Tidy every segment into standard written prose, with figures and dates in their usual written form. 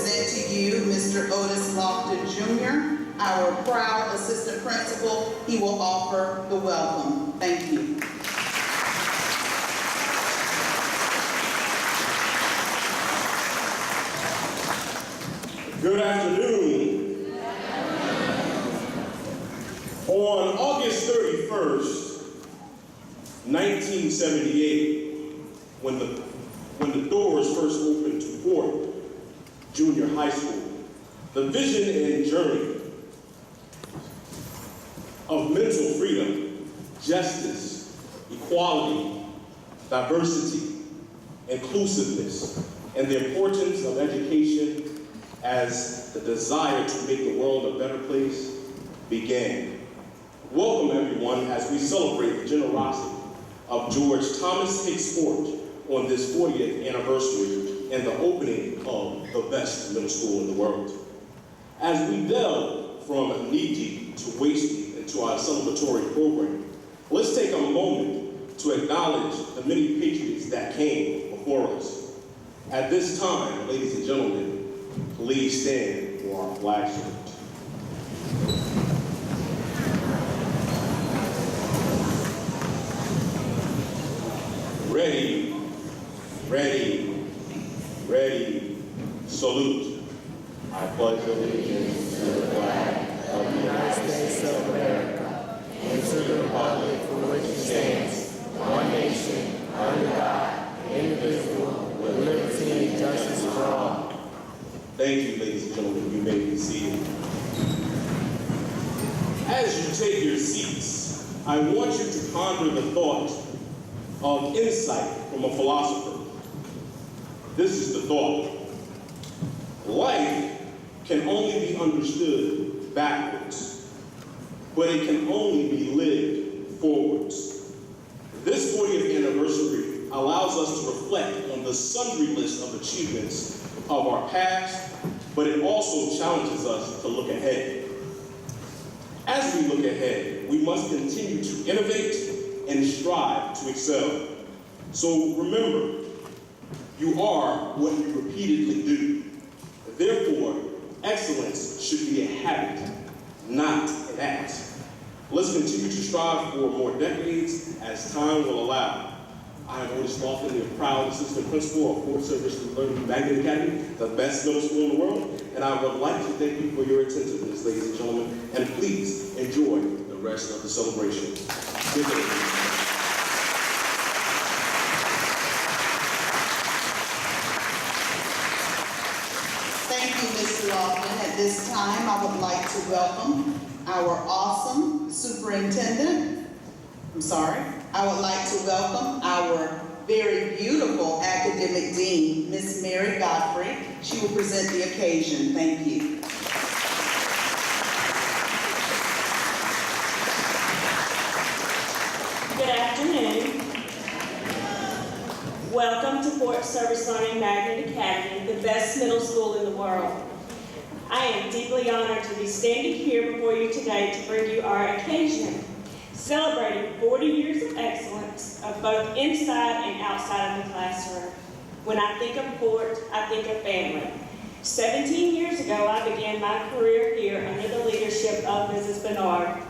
present to you Mr. Otis Lofton Jr., our proud assistant principal. He will offer the welcome. Thank you. Good afternoon. On August 31st, 1978, when the doors first opened to Fort Junior High School, the vision and journey of mental freedom, justice, equality, diversity, inclusiveness, and the importance of education as the desire to make the world a better place began. Welcome everyone as we celebrate the generosity of George Thomas Hicks Fort on this 40th anniversary and the opening of the best middle school in the world. As we delve from knee-deep to waist-deep into our celebratory program, let's take a moment to acknowledge the many patriots that came before us. At this time, ladies and gentlemen, please stand for our flag salute. Ready, ready, ready, salute. I pledge allegiance to the flag of the United States of America and to the republic for which it stands, one nation, under God, indivisible, with liberty and justice for all. Thank you, ladies and gentlemen. You may be seated. As you take your seats, I want you to ponder the thought of insight from a philosopher. This is the thought. Life can only be understood backwards, but it can only be lived forwards. This 40th anniversary allows us to reflect on the sundry list of achievements of our past, but it also challenges us to look ahead. As we look ahead, we must continue to innovate and strive to excel. So remember, you are what you repeatedly do. Therefore, excellence should be a habit, not an act. Let's continue to strive for more decades as time will allow. I am Otis Lofton, the proud assistant principal of Fort Service Learning Magnet Academy, the best middle school in the world, and I would like to thank you for your attentiveness, ladies and gentlemen, and please enjoy the rest of the celebration. Good day. Thank you, Mr. Lofton. At this time, I would like to welcome our awesome superintendent. I would like to welcome our very beautiful academic dean, Miss Mary Godfrey. She will present the occasion. Thank you. Good afternoon. Welcome to Fort Service Learning Magnet Academy, the best middle school in the world. I am deeply honored to be standing here before you today to bring you our occasion, celebrating 40 years of excellence of both inside and outside of the classroom. When I think of Fort, I think of family. 17 years ago, I began my career here under the leadership of Mrs. Bernard.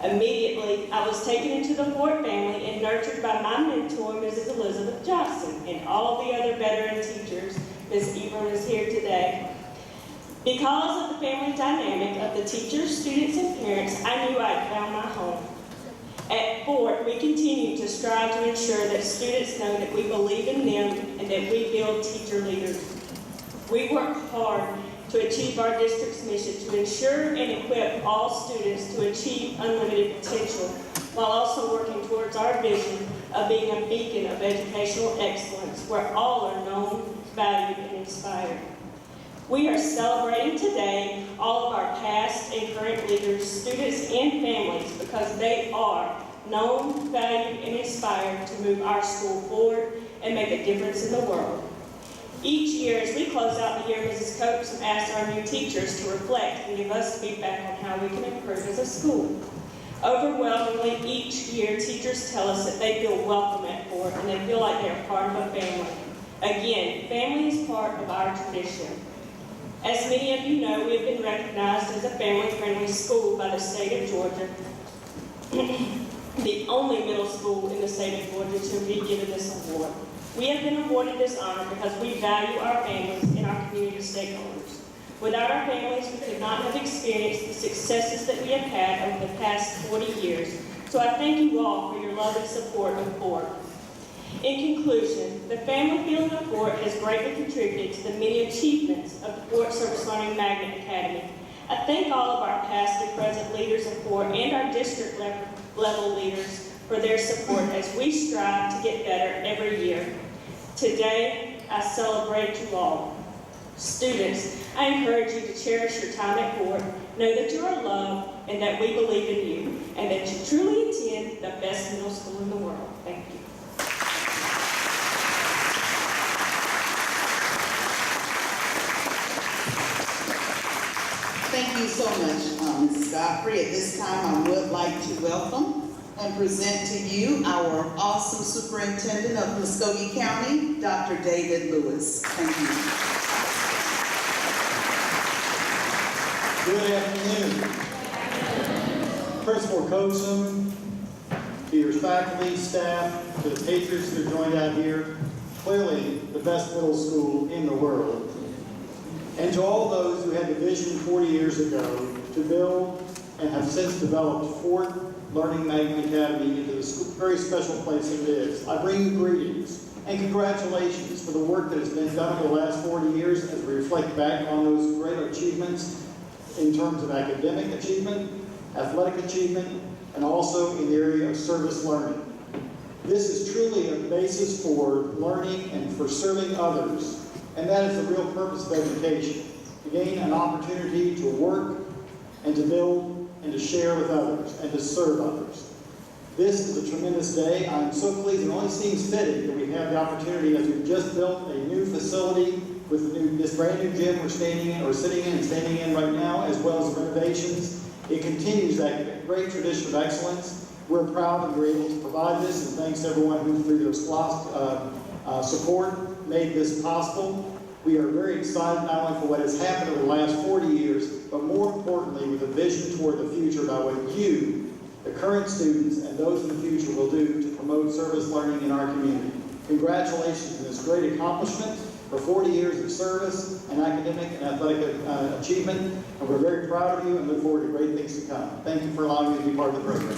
Immediately, I was taken into the Fort family and nurtured by my mentor, Mrs. Elizabeth Johnson, and all the other veteran teachers. Ms. Ebron is here today. Because of the family dynamic of the teachers, students, and parents, I knew I had found my home. At Fort, we continue to strive to ensure that students know that we believe in them and that we build teacher leaders. We work hard to achieve our district's mission to ensure and equip all students to achieve unlimited potential, while also working towards our vision of being a beacon of educational excellence where all are known, valued, and inspired. We are celebrating today all of our past and current leaders, students, and families because they are known, valued, and inspired to move our school forward and make a difference in the world. Each year, as we close out the year, Mrs. Coates asks our new teachers to reflect and give us feedback on how we can improve as a school. Overwhelmingly, each year, teachers tell us that they feel welcome at Fort and they feel like they're part of a family. Again, family is part of our tradition. As many of you know, we have been recognized as a family-friendly school by the state of Georgia, the only middle school in the state of Georgia to be given this award. We have been awarded this honor because we value our families and our community stakeholders. Without our families, we could not have experienced the successes that we have had over the past 40 years. So I thank you all for your love and support of Ford. In conclusion, the family feeling of Ford has greatly contributed to the many achievements of the Ford Service Learning Magnet Academy. I thank all of our past and present leaders of Ford and our district level leaders for their support as we strive to get better every year. Today, I celebrate you all. Students, I encourage you to cherish your time at Ford. Know that you are loved and that we believe in you, and that you truly attend the best middle school in the world. Thank you. Thank you so much, Mrs. Godfrey. At this time, I would like to welcome and present to you our awesome Superintendent of Muskogee County, Dr. David Lewis. Thank you. Good afternoon. Principal Coaxum, to your faculty, staff, to the teachers that are joined out here, clearly the best middle school in the world. And to all those who had the vision 40 years ago to build and have since developed Ford Learning Magnet Academy into the very special place it is, I bring you greetings and congratulations for the work that has been done over the last 40 years as we reflect back on those great achievements in terms of academic achievement, athletic achievement, and also in the area of service learning. This is truly a basis for learning and for serving others. And that is the real purpose of education, to gain an opportunity to work and to build and to share with others and to serve others. This is a tremendous day. I'm so pleased. It only seems fitting that we have the opportunity, as we've just built a new facility with this brand new gym we're standing in, or sitting in and standing in right now, as well as renovations. It continues that great tradition of excellence. We're proud that we're able to provide this, and thanks to everyone who, through their support, made this possible. We are very excited not only for what has happened over the last 40 years, but more importantly with a vision toward the future about what you, the current students, and those in the future will do to promote service learning in our community. Congratulations on this great accomplishment for 40 years of service and academic and athletic achievement, and we're very proud of you and look forward to great things to come. Thank you for allowing me to be part of the program.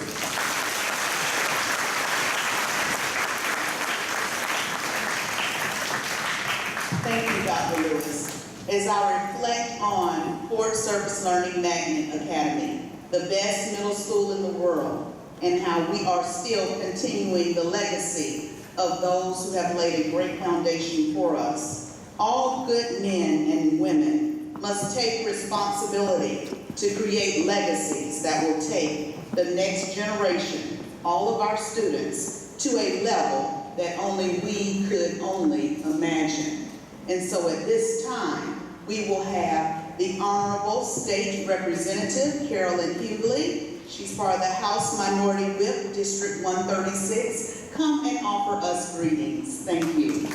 Thank you, Dr. Lewis. As I reflect on Ford Service Learning Magnet Academy, the best middle school in the world, and how we are still continuing the legacy of those who have laid a great foundation for us, all good men and women must take responsibility to create legacies that will take the next generation, all of our students, to a level that only we could only imagine. And so at this time, we will have the Honorable State Representative, Carolyn Hughley. She's part of the House Minority Whip, District 136. Come and offer us greetings. Thank you.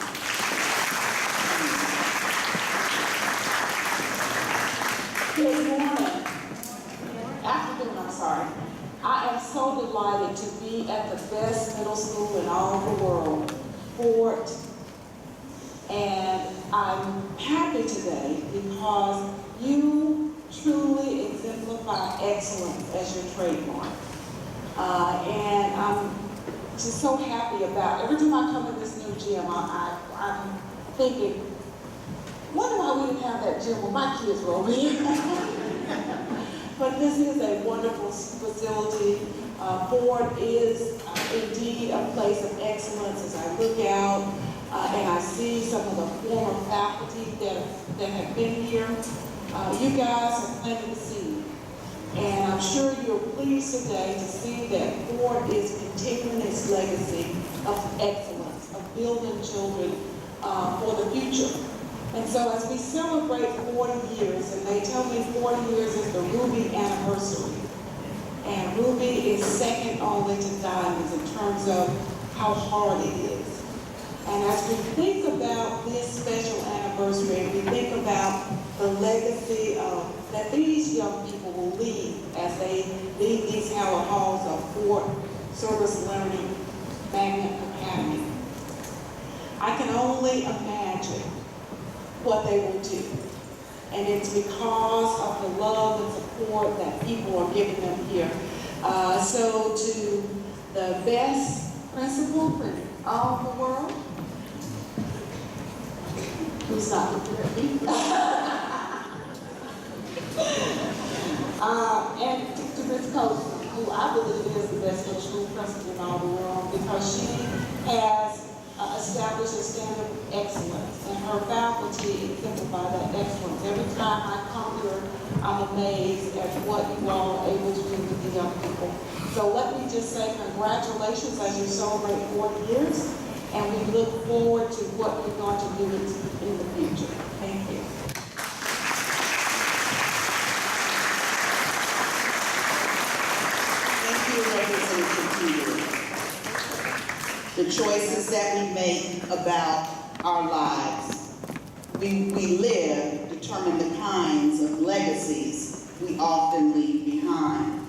Good morning. Afternoon, I'm sorry. I am so delighted to be at the best middle school in all the world, Ford. And I'm happy today because you truly exemplify excellence as your trademark. And I'm just so happy about, every time I come to this new gym, I'm thinking, wonder why we didn't have that gym when my kids were over here. But this is a wonderful facility. Ford is indeed a place of excellence as I look out and I see some of the former faculty that have been here. You guys have planted the seed. And I'm sure you're pleased today to see that Ford is continuing its legacy of excellence, of building children for the future. And so as we celebrate 40 years, and they tell me 40 years is the Ruby anniversary, and Ruby is second only to diamonds in terms of how hard it is. And as we think about this special anniversary, and we think about the legacy that these young people will leave as they leave these hallowed halls of Fort Service Learning Magnet Academy. I can only imagine what they will do. And it's because of the love and support that people are giving them here. So to the best principal in all the world, who's not looking at me? And to Ms. Colson, who I believe is the best middle school principal in all the world, because she has established a standard of excellence, and her faculty exemplify that excellence. Every time I come here, I'm amazed at what you all are able to do with the young people. So let me just say congratulations as you celebrate 40 years, and we look forward to what you're going to do in the future. Thank you. Thank you, Representative Peters. The choices that we make about our lives, we live, determine the kinds of legacies we often leave behind.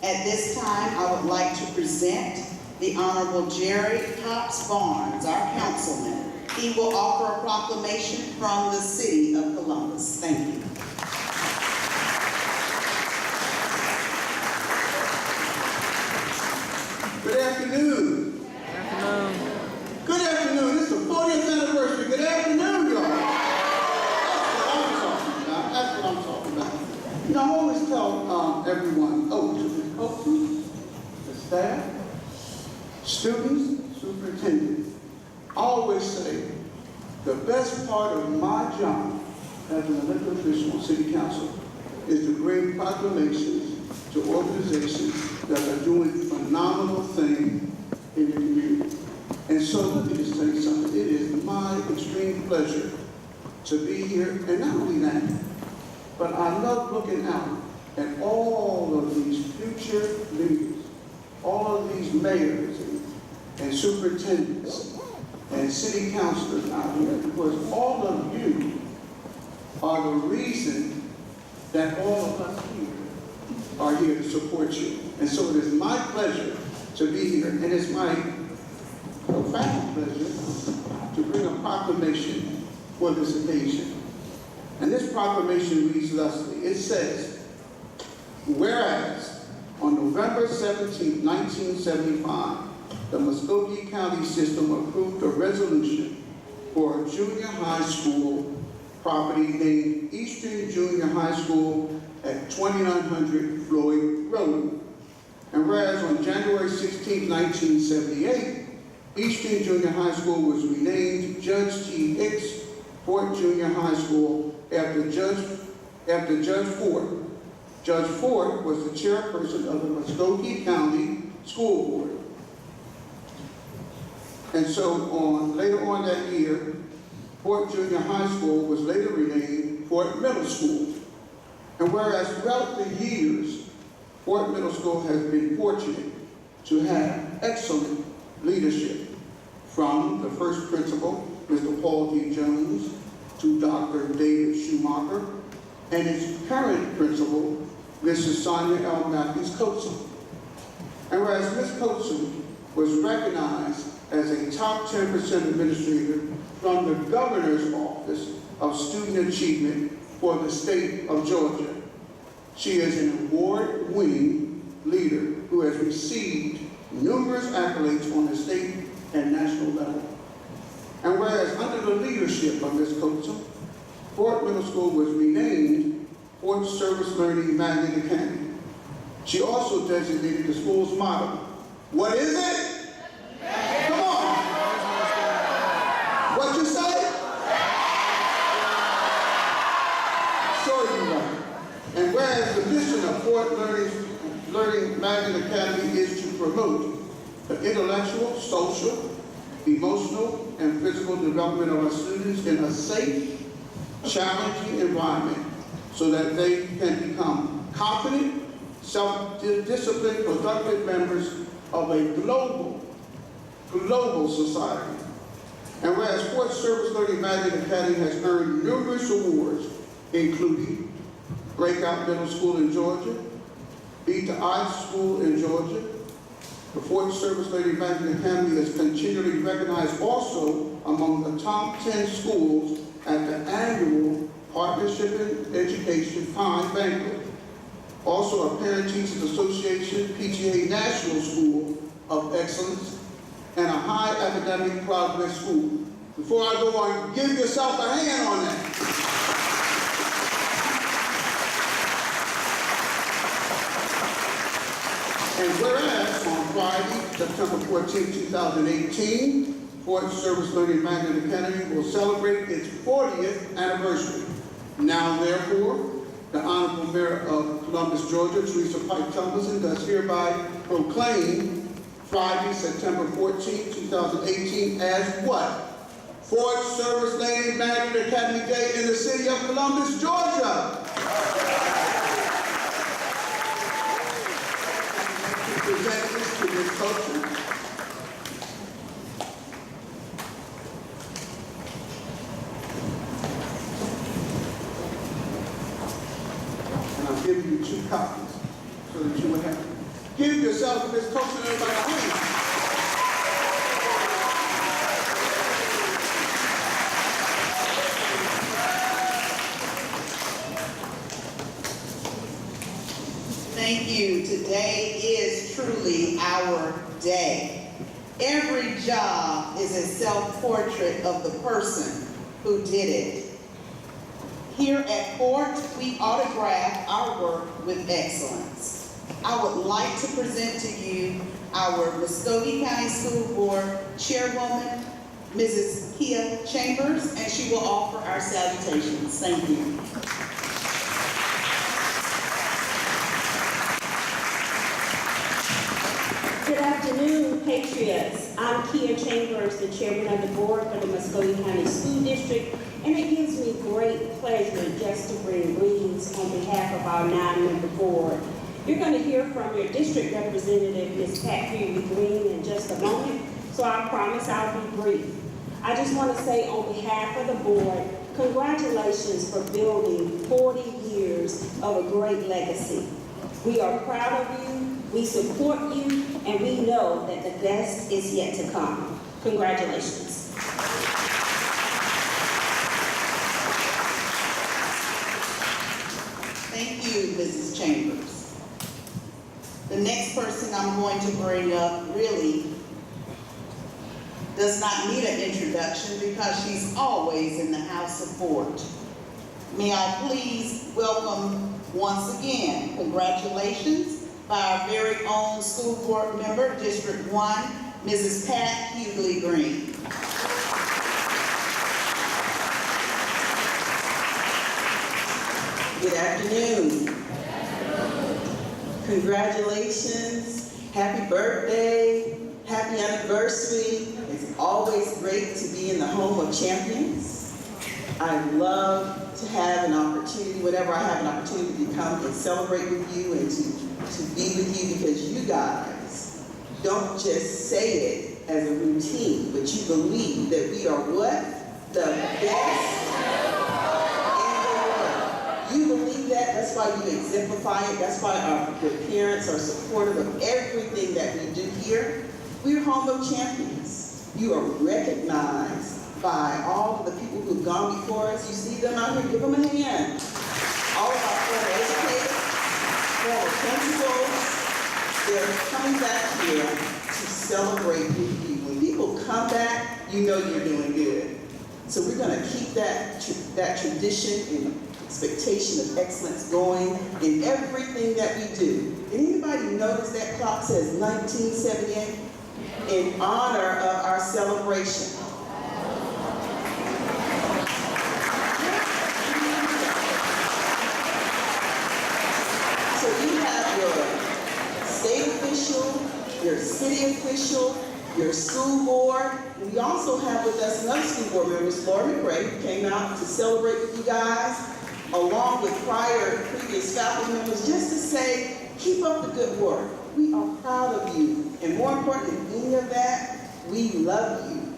At this time, I would like to present the Honorable Jerry Cox Barnes, our councilman. He will offer a proclamation from the city of Columbus. Thank you. Good afternoon. Good afternoon. This is the 40th anniversary. Good afternoon, y'all. That's what I'm talking about. You know, I always tell everyone, to the coaches, the staff, students, superintendents, I always say the best part of my job as an elected official on city council is to bring proclamations to organizations that are doing phenomenal things in the community. And so let me just tell you something. It is my extreme pleasure to be here, and not only that, but I love looking out at all of these future leaders, all of these mayors and superintendents and city councilors out here, because all of you are the reason that all of us here are here to support you. And so it is my pleasure to be here, and it's my profound pleasure to bring a proclamation for this occasion. And this proclamation reads thusly. It says, whereas on November 17, 1975, the Muskogee County system approved a resolution for a junior high school property named Eastern Junior High School at 2900 Floyd Road. And whereas on January 16, 1978, Eastern Junior High School was renamed Judge T. Hicks Fort Junior High School after Judge Fort. Judge Fort was the chairperson of the Muskogee County School Board. And so later on that year, Fort Junior High School was later renamed Fort Middle School. And whereas throughout the years, Fort Middle School has been fortunate to have excellent leadership, from the first principal, Mr. Paul D. Jones, to Dr. David Schumacher, and its current principal, Mrs. Sonia L. Matthews-Coatsum. And whereas Ms. Coatsum was recognized as a top 10% administrator from the Governor's Office of Student Achievement for the state of Georgia, she is an award-winning leader who has received numerous accolades on the state and national level. And whereas under the leadership of Ms. Coatsum, Fort Middle School was renamed Fort Service Learning Magnet Academy. She also designated the school's motto. What is it? Come on. What you say? Sure you know. And whereas the mission of Fort Learning Magnet Academy is to promote the intellectual, social, emotional, and physical development of our students in a safe, challenging environment so that they can become confident, self-disciplined, productive members of a global society. And whereas Fort Service Learning Magnet Academy has earned numerous awards including Breakout Middle School in Georgia, Beat the Odds School in Georgia. The Ford Service Lady Evangeline Academy is continually recognized also among the top 10 schools at the annual Partnership in Education Pine Banquet. Also a Parent Teachers Association PTA National School of Excellence and a high academic progress school. Before I go on, give yourself a hand on that. And whereas on Friday, September 14, 2018, Ford Service Learning Magnet Academy will celebrate its 40th anniversary. Now, therefore, the Honorable Mayor of Columbus, Georgia, Teresa Pike Tomlinson, does hereby proclaim Friday, September 14, 2018 as what? Ford Service Lady Magnet Academy Day in the city of Columbus, Georgia. Present this to Ms. Coachman. And I'll give you 2 copies so that you will have. Give yourself, Ms. Coachman, everybody a hand. Thank you. Today is truly our day. Every job is a self-portrait of the person who did it. Here at Fort, we autograph our work with excellence. I would like to present to you our Muskogee County School Board Chairwoman, Mrs. Kia Chambers, and she will offer our salutations. Thank you. Good afternoon, Patriots. I'm Kia Chambers, the chairman of the board for the Muskogee County School District, and it gives me great pleasure just to bring greetings on behalf of our 9-member board. You're going to hear from your district representative, Ms. Pat Green, in just a moment, so I promise I'll be brief. I just want to say on behalf of the board, congratulations for building 40 years of a great legacy. We are proud of you. We support you, and we know that the best is yet to come. Congratulations. Thank you, Mrs. Chambers. The next person I'm going to bring up really does not need an introduction because she's always in the House of Fort. May I please welcome once again, congratulations, by our very own school board member, District 1, Mrs. Pat Hughley Green. Good afternoon. Congratulations, happy birthday, happy anniversary. It's always great to be in the home of champions. I love to have an opportunity, whenever I have an opportunity to come and celebrate with you and to be with you, because you guys don't just say it as a routine, but you believe that we are what? The best in the world. You believe that, that's why you exemplify it, that's why your parents are supportive of everything that we do here. We're home of champions. You are recognized by all of the people who've gone before us. You see them out here, give them a hand. All of our former educators, former principals, they're coming back here to celebrate with you. When people come back, you know you're doing good. So we're going to keep that tradition and expectation of excellence going in everything that we do. Did anybody notice that clock says 1978? In honor of our celebration. So you have your state official, your city official, your school board. We also have with us another school board member, Ms. Laura McRae, who came out to celebrate with you guys, along with previous faculty members, just to say, keep up the good work. We are proud of you. And more important than any of that, we love you.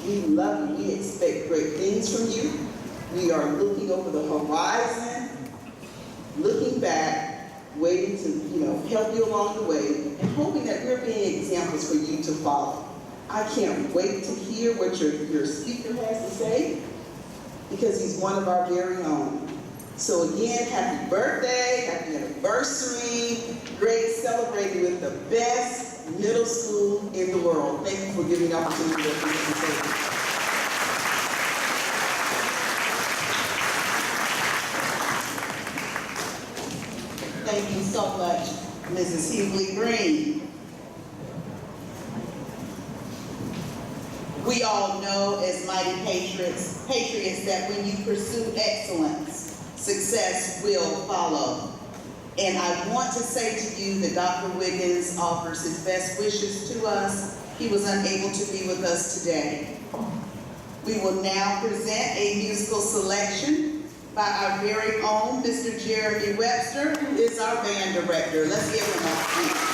We love you. We expect great things from you. We are looking over the horizon, looking back, waiting to, help you along the way, and hoping that we're being examples for you to follow. I can't wait to hear what your speaker has to say, because he's one of our very own. So again, happy birthday, happy anniversary, great celebrating with the best middle school in the world. Thank you for giving the opportunity to participate. Thank you so much, Mrs. Hughley Green. We all know as mighty patriots that when you pursue excellence, success will follow. And I want to say to you that Dr. Wiggins offers his best wishes to us. He was unable to be with us today. We will now present a musical selection by our very own Mr. Jeremy Webster, who is our band director. Let's give him a hand.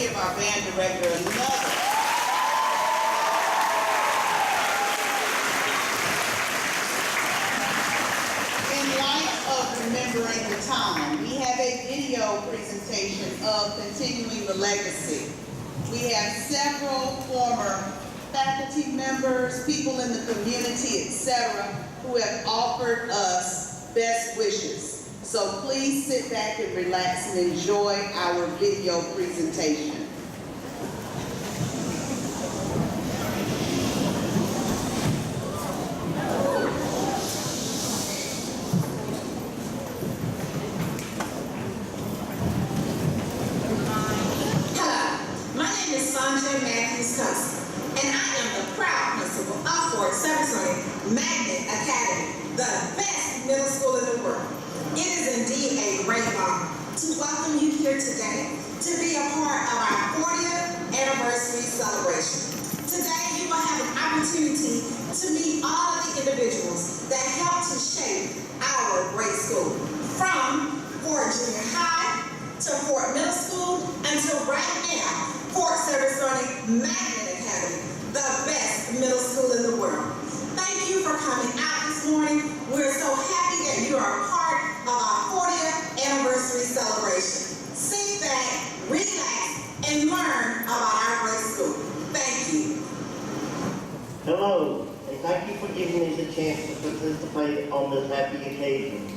give our band director another. In light of remembering the time, we have a video presentation of continuing the legacy. We have several former faculty members, people in the community, etc., who have offered us best wishes. So please sit back and relax and enjoy our video presentation. And I am the proud principal of Fort Service Magnet Academy, the best middle school in the world. It is indeed a great honor to welcome you here today to be a part of our 40th anniversary celebration. Today you will have an opportunity to meet all of the individuals that helped to shape our great school, from Fort Junior High to Fort Middle School until right now, Fort Service Magnet Academy, the best middle school in the world. Thank you for coming out this morning. We're so happy that you are a part of our 40th anniversary celebration. Sit back, relax, and learn about our great school. Thank you. Hello, and thank you for giving me the chance to participate on this happy occasion.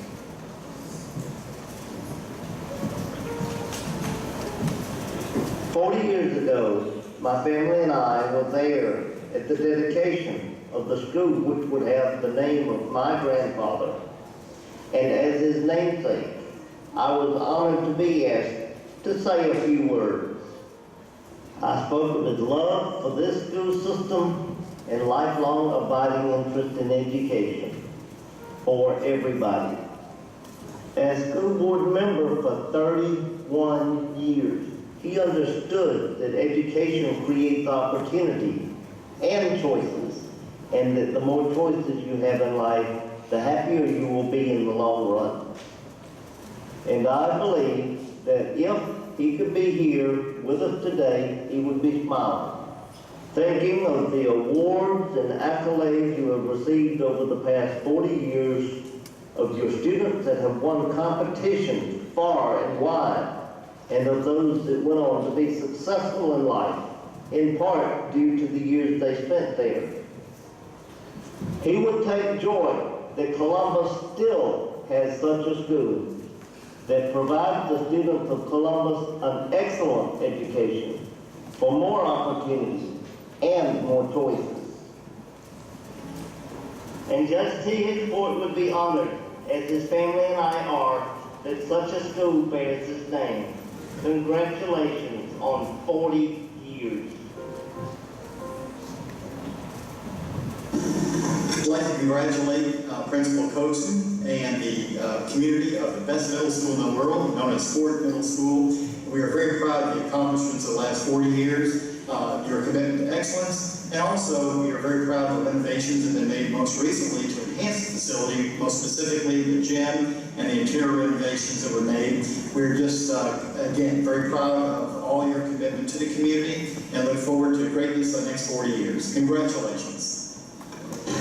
"40 years ago, my family and I were there at the dedication of the school which would have the name of my grandfather. And as his namesake, I was honored to be asked to say a few words. I spoke of his love for this school system and lifelong abiding interest in education for everybody. As school board member for 31 years, he understood that education creates opportunity and choices, and that the more choices you have in life, the happier you will be in the long run. And I believe that if he could be here with us today, he would be smiling, thinking of the awards and accolades you have received over the past 40 years, of your students that have won competitions far and wide, and of those that went on to be successful in life, in part due to the years they spent there. He would take joy that Columbus still has such a school that provides the students of Columbus an excellent education for more opportunities and more choices. And Judge T. Hickford would be honored, as his family and I are, that such a school bears his name. Congratulations on 40 years. I'd like to congratulate Principal Coates and the community of the best middle school in the world, known as Fort Middle School. We are very proud of the accomplishments of the last 40 years, your commitment to excellence, and also we are very proud of the renovations that have been made most recently to enhance the facility, most specifically the gym and the interior renovations that were made. We're just, again, very proud of all your commitment to the community and look forward to greatness the next 40 years. Congratulations.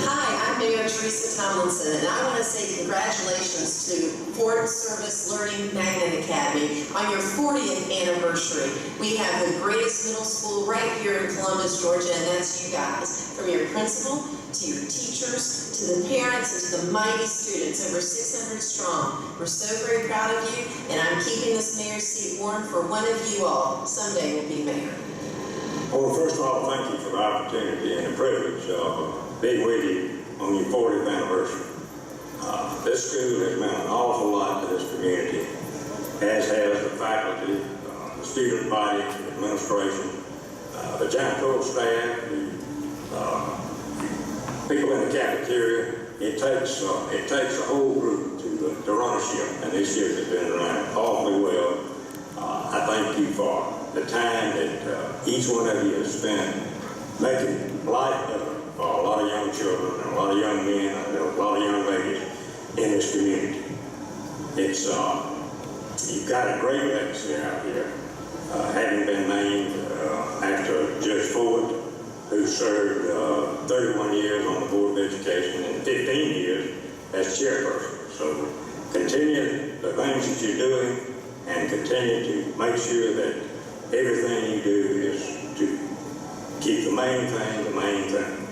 Hi, I'm Mayor Teresa Tomlinson, and I want to say congratulations to Fort Service Learning Magnet Academy on your 40th anniversary. We have the greatest middle school right here in Columbus, Georgia, and that's you guys. From your principal, to your teachers, to the parents, and to the mighty students, over 600 strong. We're so very proud of you, and I'm keeping this mayor's seat warm for one of you all. Someday will be mayor. Well, first of all, thank you for the opportunity and the privilege of being with you on your 40th anniversary. This school has meant an awful lot to this community, as has the faculty, the student body, the administration, the janitorial staff, the people in the cafeteria. It takes a whole group to run a ship, and this ship has been run awfully well. I thank you for the time that each one of you has spent making life better for a lot of young children and a lot of young men and a lot of young ladies in this community. It's you've got a great legacy out here, having been named after Judge Ford, who served 31 years on the Board of Education and 15 years as chairperson. So continue the things that you're doing and continue to make sure that everything you do is to keep the main thing,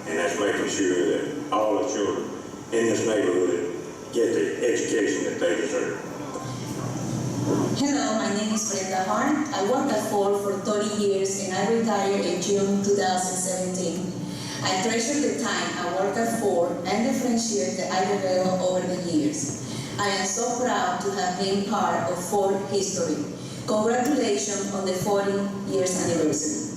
and that's making sure that all the children in this neighborhood get the education that they deserve. Hello, my name is Brenda Hart. I worked at Ford for 30 years and I retired in June 2017. I treasure the time I worked at Ford and the friendship that I developed over the years. I am so proud to have been part of Ford history. Congratulations on the 40 years anniversary.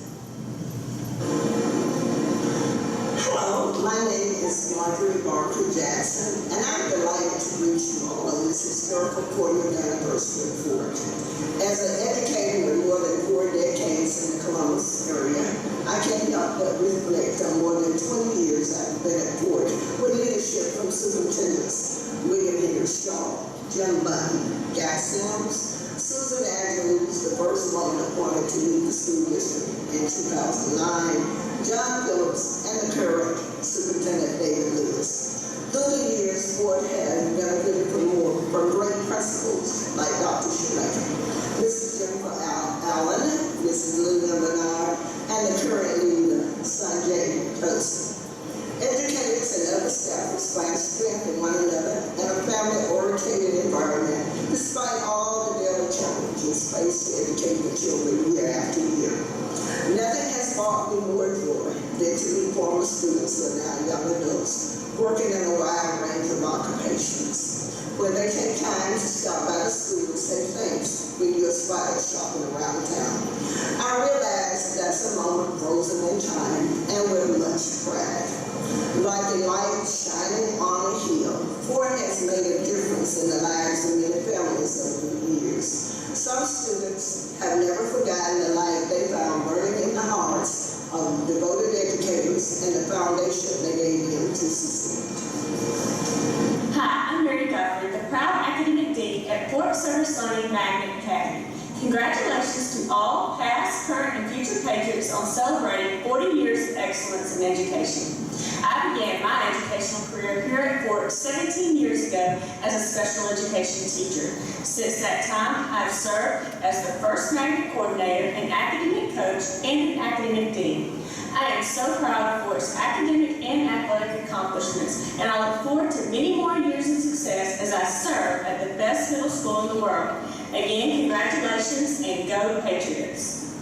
Hello, my name is Marjorie Barker Jackson, and I'm delighted to greet you all on this historical 40th anniversary of Ford. As an educator with more than 4 decades in the Columbus area, I can't help but reflect on more than 20 years I've been at Ford with leadership from superintendents William Henry Shaw, Jim Button, Jack Sims, Susan Andrews, the first woman appointed to lead the school district in 2009, John Phillips, and the current Superintendent David Lewis. Through the years, Ford has benefited from great principals like Dr. Shoemaker, Mrs. Jennifer Allen, Mrs. Lillian Bernard, and the current leader, Sanjay Tosin. Educators and other staff find strength in one another in a family-oriented environment, despite all the daily challenges faced to educate the children year after year. Nothing has brought me more joy than to meet former students who are now young adults, working in a wide range of occupations. When they take time to stop by the school and say thanks when you aspire shopping around town, I realize that's a moment frozen in time and with much pride. Like a light shining on a hill, Ford has made a difference in the lives of many families over the years. Some students have never forgotten the light they found burning in the hearts of devoted educators and the foundation they gave them to succeed. Hi, I'm Mary Guthrie, the proud academic dean at Fort Service Learning Magnet Academy. Congratulations to all past, current, and future patriots on celebrating 40 years of excellence in education. I began my educational career here at Fort 17 years ago as a special education teacher. Since that time, I've served as the first magnet coordinator, an academic coach, and an academic dean. I am so proud of Fort's academic and athletic accomplishments, and I look forward to many more years of success as I serve at the best middle school in the world. Again, congratulations and go Patriots.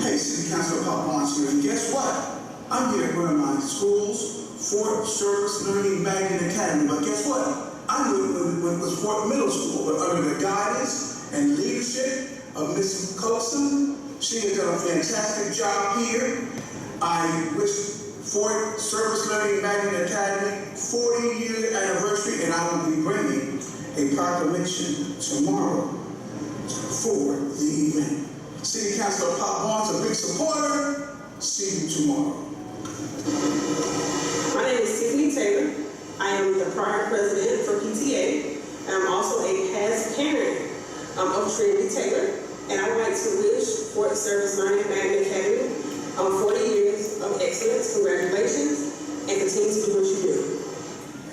Hey, City Councilor Pop Bonds here, and guess what? I'm here at one of my schools, Fort Service Learning Magnet Academy, but guess what? I'm with Fort Middle School, but under the guidance and leadership of Mrs. Colson. She has done a fantastic job here. I wish Fort Service Learning Magnet Academy 40-year anniversary, and I will be bringing a proclamation tomorrow for the event. City Councilor Pop Bonds, a big supporter. See you tomorrow. My name is Tiffany Taylor. I am the prior president for PTA, and I'm also a past parent of Trinity Taylor. And I would like to wish Fort Service Learning Magnet Academy 40 years of excellence. Congratulations, and continue to do what you do.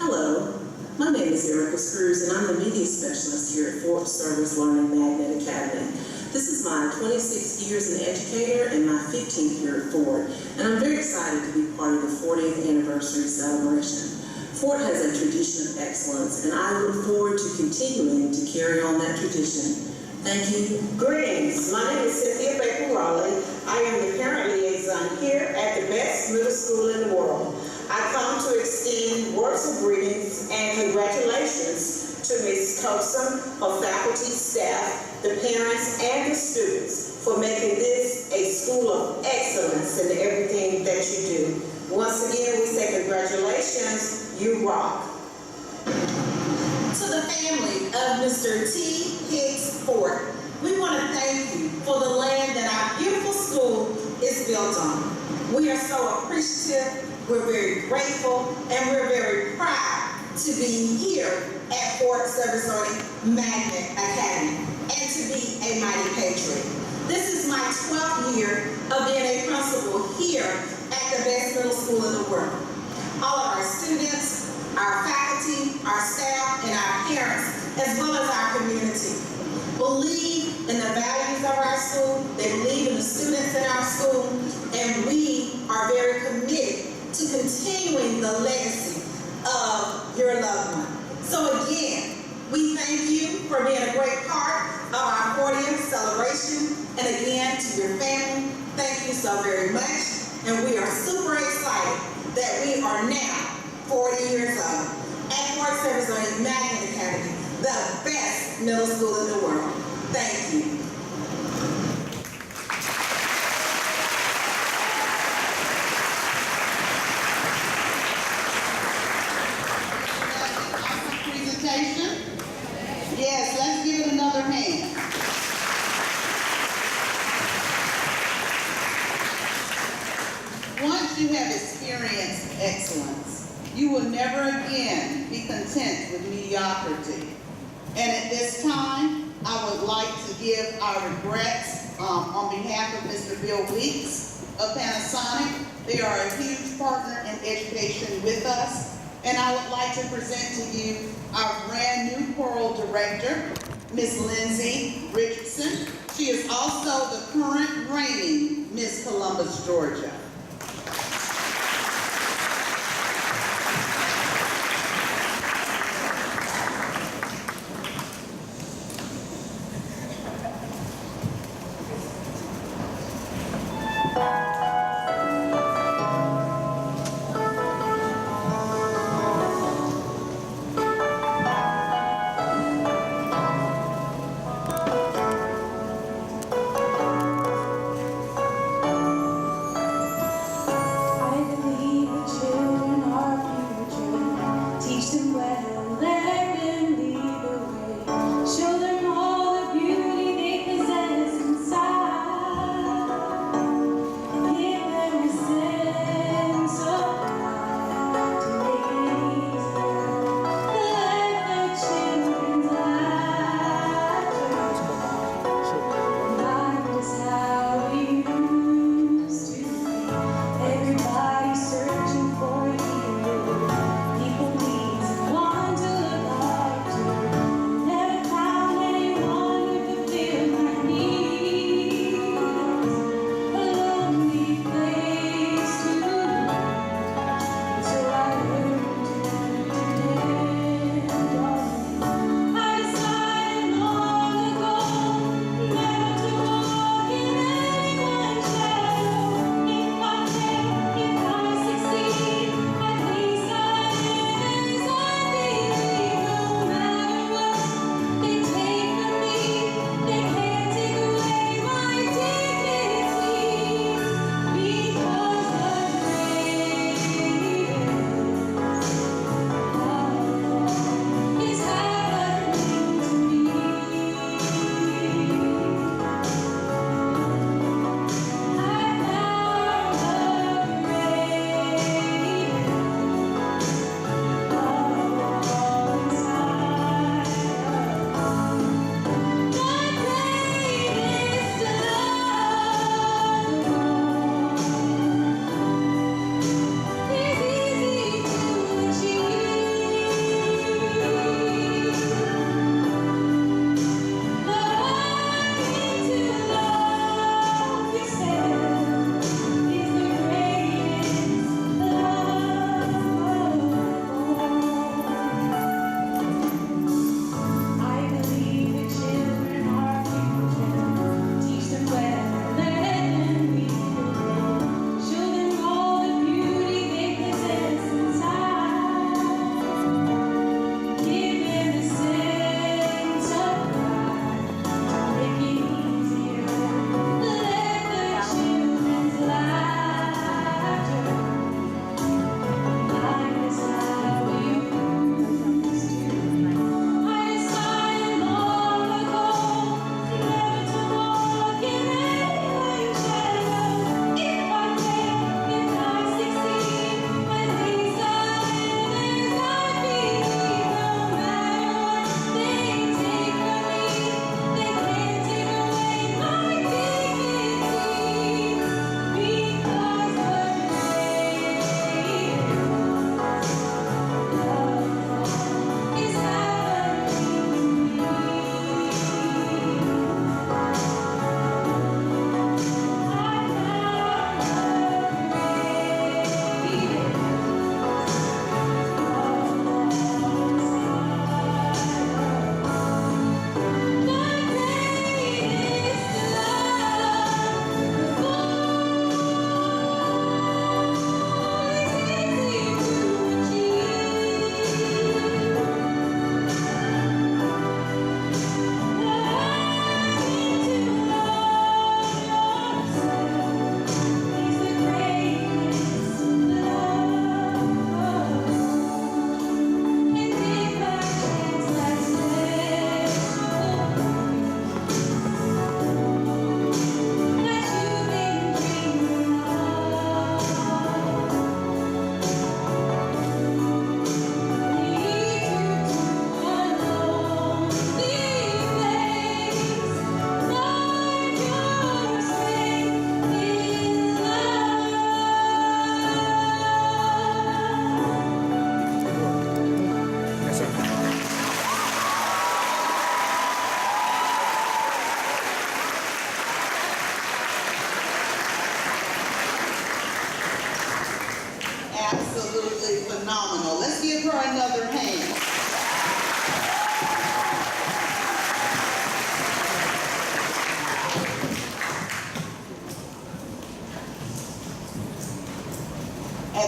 Hello, my name is Erica Cruz, and I'm the media specialist here at Fort Service Learning Magnet Academy. This is my 26th year as an educator and my 15th year at Ford, and I'm very excited to be part of the 40th anniversary celebration. Ford has a tradition of excellence, and I look forward to continuing to carry on that tradition. Thank you. Greetings, my name is Cynthia Baker Raleigh. I am the parent liaison here at the best middle school in the world. I come to extend words of greetings and congratulations to Ms. Coxon, her faculty, staff, the parents, and the students for making this a school of excellence in everything that you do. Once again, we say congratulations, you rock. To the family of Mr. T. Hicks Ford, we want to thank you for the land that our beautiful school is built on. We are so appreciative, we're very grateful, and we're very proud to be here at Fort Service Learning Magnet Academy and to be a mighty patriot. of being a principal here at the best middle school in the world. All of our students, our faculty, our staff, and our parents, as well as our community, believe in the values of our school, they believe in the students in our school, and we are very committed to continuing the legacy of your loved one. So again, we thank you for being a great part of our 40th celebration. And again, to your family, thank you so very much. And we are super excited that we are now 40 years old at Fort Service Learning Magnet Academy, the best middle school in the world. Thank you. Presentation? Yes, let's give it another hand. Once you have experienced excellence, you will never again be content with mediocrity. And at this time, I would like to give our regrets on behalf of Mr. Bill Weeks of Panasonic. They are a huge partner in education with us. And I would like to present to you our brand new choral director, Miss Lindsay Richardson. She is also the current reigning Miss Columbus, Georgia. The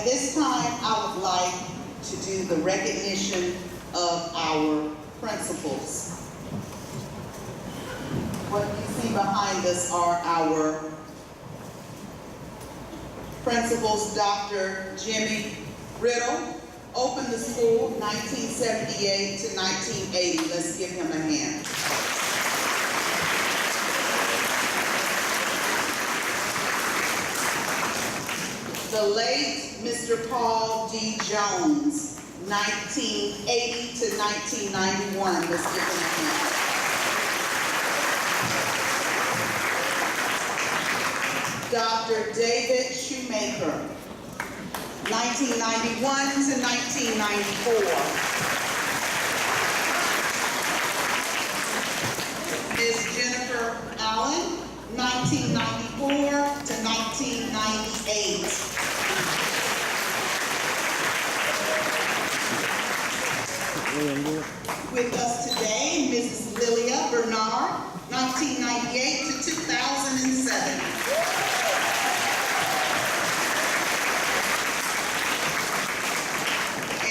At this time, I would like to do the recognition of our principals. What you see behind us are our principals. Dr. Jimmy Riddle opened the school 1978 to 1980. Let's give him a hand. The late Mr. Paul D. Jones, 1980 to 1991. Let's give him a hand. Dr. David Shoemaker, 1991 to 1994. Ms. Jennifer Allen, 1994 to 1998. With us today, Mrs. Lilia Bernard, 1998 to 2007.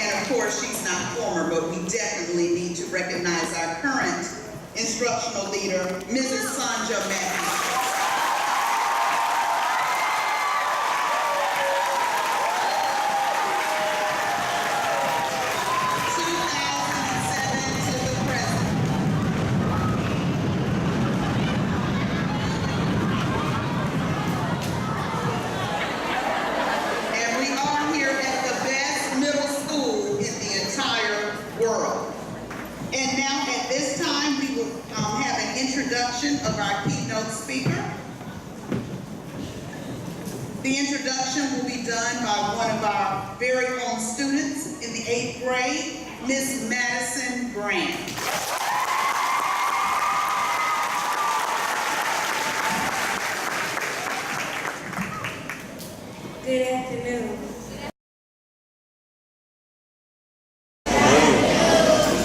And of course, she's not former, but we definitely need to recognize our current instructional leader, Mrs. Sanja Matthews. Of our keynote speaker. The introduction will be done by one of our very own students in the 8th grade, Miss Madison Grant. Good afternoon.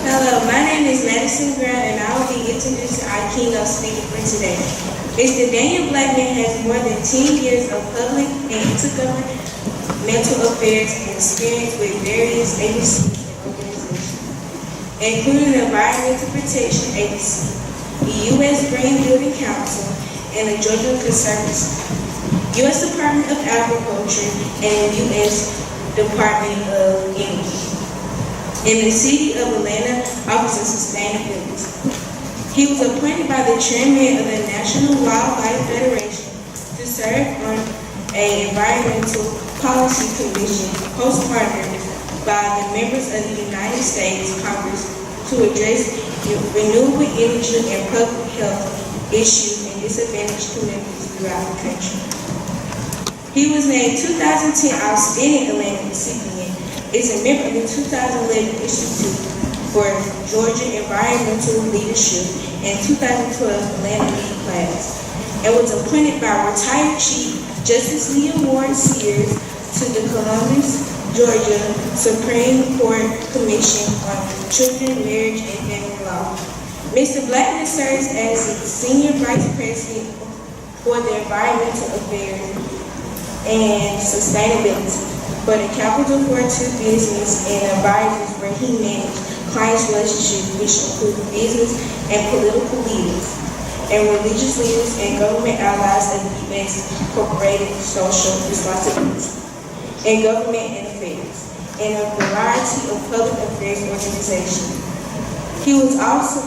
Hello, my name is Madison Grant, and I will be introducing our keynote speaker for today. Mr. Daniel Blackman has more than 10 years of public and intergovernmental affairs and experience with various agencies and organizations, including the Environmental Protection Agency, the U.S. Green Building Council, and the Georgia Conservancy, U.S. Department of Agriculture, and the U.S. Department of Energy. In the City of Atlanta Office of Sustainability. He was appointed by the chairman of the National Wildlife Federation to serve on an environmental policy commission co-partnered by the members of the United States Congress to address renewable energy and public health issues in disadvantaged communities throughout the country. He was named 2010 Outstanding Atlanta recipient. Is a member of the 2011 Institute for Georgia Environmental Leadership and 2012 Atlanta Lead Class, and was appointed by retired Chief Justice Leah Ward Sears to the Columbus, Georgia Supreme Court Commission on Children, Marriage, and Family Law. Mr. Blackman serves as the Senior Vice President for the Environmental Affairs and Sustainability for the Capital Fortune Business and advisors where he managed clients' relationships which include business and political leaders and religious leaders and government allies of the U.S. corporate social responsibility and government and affairs and a variety of public affairs organizations. He also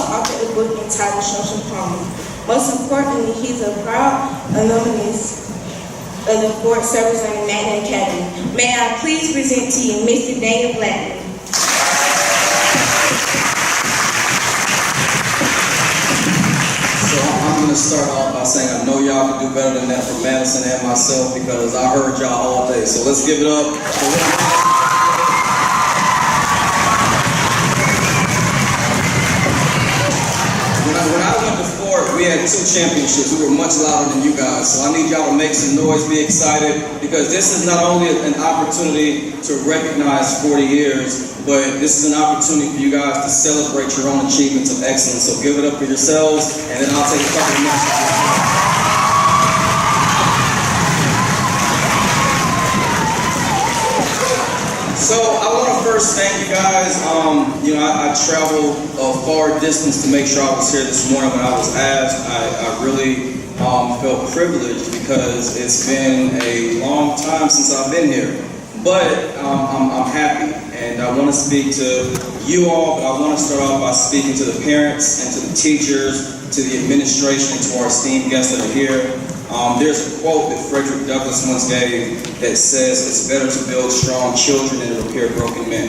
authored a book entitled Social Harmony. Most importantly, he's a proud alumnus of the Fort Service Learning Magnet Academy. May I please present to you Mr. Daniel Blackman. So I'm going to start off by saying I know y'all can do better than that for Madison and myself because I heard y'all all day. So let's give it up for When I went to Fort, we had 2 championships. We were much louder than you guys. So I need y'all to make some noise, be excited, because this is not only an opportunity to recognize 40 years, but this is an opportunity for you guys to celebrate your own achievements of excellence. So give it up for yourselves, and then I'll take a couple of minutes. So I want to first thank you guys. I traveled a far distance to make sure I was here this morning. When I was asked, I really felt privileged because it's been a long time since I've been here. But I'm happy, and I want to speak to you all, but I want to start off by speaking to the parents and to the teachers, to the administration, and to our esteemed guests that are here. There's a quote that Frederick Douglass once gave that says, "It's better to build strong children than to repair broken men."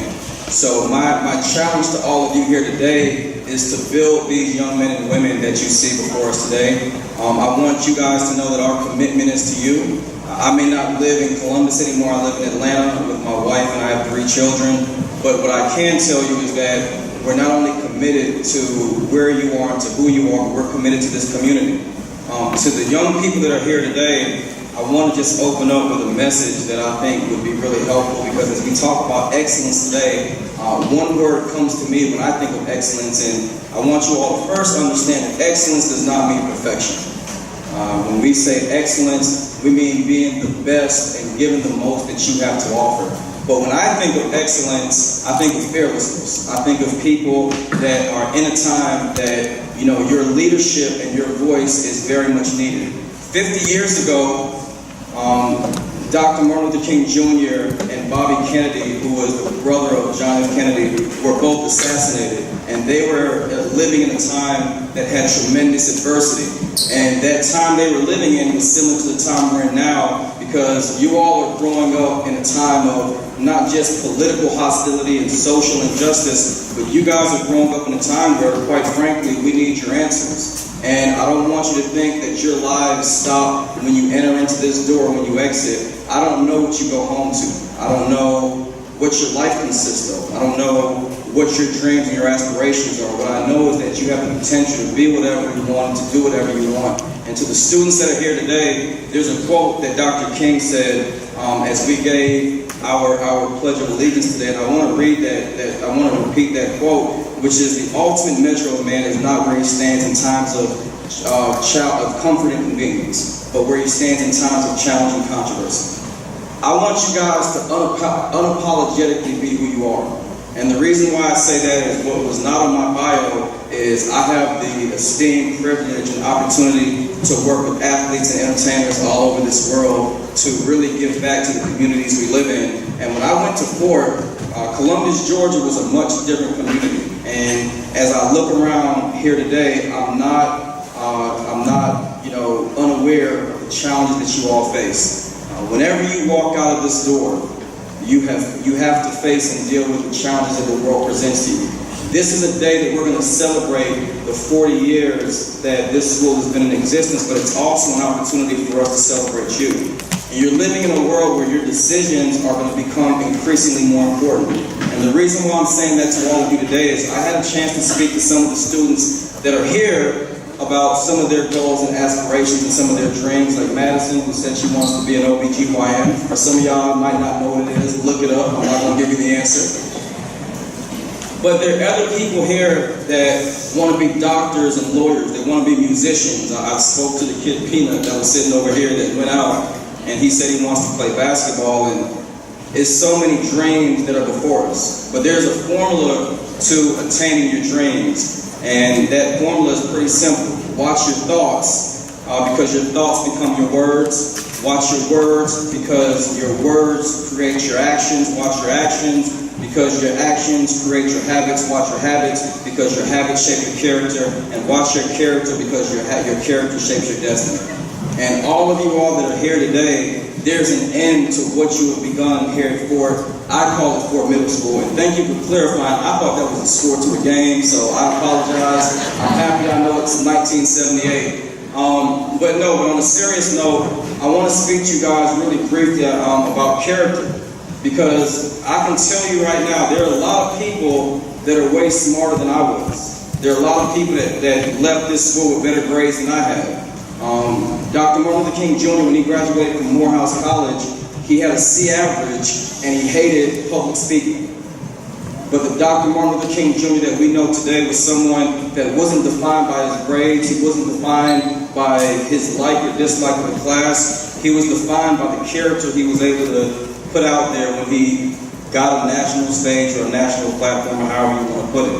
So my challenge to all of you here today is to build these young men and women that you see before us today. I want you guys to know that our commitment is to you. I may not live in Columbus anymore. I live in Atlanta with my wife, and I have 3 children. But what I can tell you is that we're not only committed to where you are and to who you are, but we're committed to this community. To the young people that are here today, I want to just open up with a message that I think would be really helpful, because as we talk about excellence today, one word comes to me when I think of excellence, and I want you all to first understand that excellence does not mean perfection. When we say excellence, we mean being the best and giving the most that you have to offer. But when I think of excellence, I think of fearlessness. I think of people that are in a time that, your leadership and your voice is very much needed. 50 years ago, Dr. Martin Luther King Jr. and Bobby Kennedy, who was the brother of John F. Kennedy, were both assassinated. And they were living in a time that had tremendous adversity. And that time they were living in was similar to the time we're in now, because you all are growing up in a time of not just political hostility and social injustice, but you guys are growing up in a time where, quite frankly, we need your answers. And I don't want you to think that your lives stop when you enter into this door, when you exit. I don't know what you go home to. I don't know what your life consists of. I don't know what your dreams and your aspirations are. What I know is that you have the potential to be whatever you want, to do whatever you want. And to the students that are here today, there's a quote that Dr. King said as we gave our Pledge of Allegiance today, and I want to read that. I want to repeat that quote, which is, "The ultimate measure of a man is not where he stands in times of comfort and convenience, but where he stands in times of challenge and controversy." I want you guys to unapologetically be who you are. And the reason why I say that is what was not on my bio is I have the esteemed privilege and opportunity to work with athletes and entertainers all over this world to really give back to the communities we live in. And when I went to Fort, Columbus, Georgia was a much different community. And as I look around here today, I'm not unaware of the challenges that you all face. Whenever you walk out of this door, you have to face and deal with the challenges that the world presents to you. This is a day that we're going to celebrate the 40 years that this school has been in existence, but it's also an opportunity for us to celebrate you. And you're living in a world where your decisions are going to become increasingly more important. And the reason why I'm saying that to all of you today is I had a chance to speak to some of the students that are here about some of their goals and aspirations and some of their dreams, like Madison, who said she wants to be an OBGYN. Or some of y'all might not know what it is. Look it up. I'm not going to give you the answer. But there are other people here that want to be doctors and lawyers. They want to be musicians. I spoke to the kid Peanut that was sitting over here that went out, and he said he wants to play basketball. And it's so many dreams that are before us. But there's a formula to attaining your dreams. And that formula is pretty simple. Watch your thoughts, because your thoughts become your words. Watch your words, because your words create your actions. Watch your actions, because your actions create your habits. Watch your habits, because your habits shape your character. And watch your character, because your character shapes your destiny. And all of you all that are here today, there's an end to what you have begun here at Fort. I call it Fort Middle School. And thank you for clarifying. I thought that was a score to a game, so I apologize. I'm happy I know it's 1978. But on a serious note, I want to speak to you guys really briefly about character. Because I can tell you right now, there are a lot of people that are way smarter than I was. There are a lot of people that left this school with better grades than I had. Dr. Martin Luther King Jr., when he graduated from Morehouse College, he had a C average, and he hated public speaking. But the Dr. Martin Luther King Jr. that we know today was someone that wasn't defined by his grades. He wasn't defined by his like or dislike of the class. He was defined by the character he was able to put out there when he got a national stage or a national platform, or however you want to put it.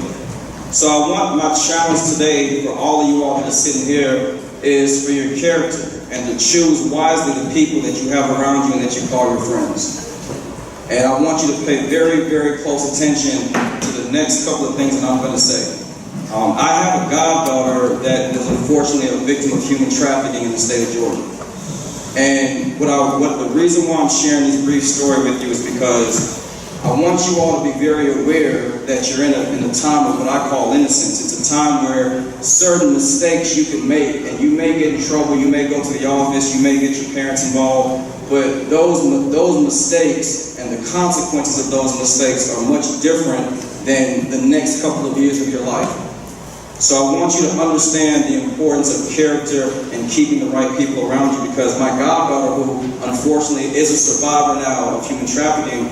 So I want my challenge today for all of you all that are sitting here is for your character and to choose wisely the people that you have around you and that you call your friends. And I want you to pay very, very close attention to the next couple of things that I'm going to say. I have a goddaughter that was unfortunately a victim of human trafficking in the state of Georgia. And the reason why I'm sharing this brief story with you is because I want you all to be very aware that you're in a time of what I call innocence. It's a time where certain mistakes you can make, and you may get in trouble, you may go to the office, you may get your parents involved, but those mistakes and the consequences of those mistakes are much different than the next couple of years of your life. So I want you to understand the importance of character and keeping the right people around you, because my goddaughter, who unfortunately is a survivor now of human trafficking,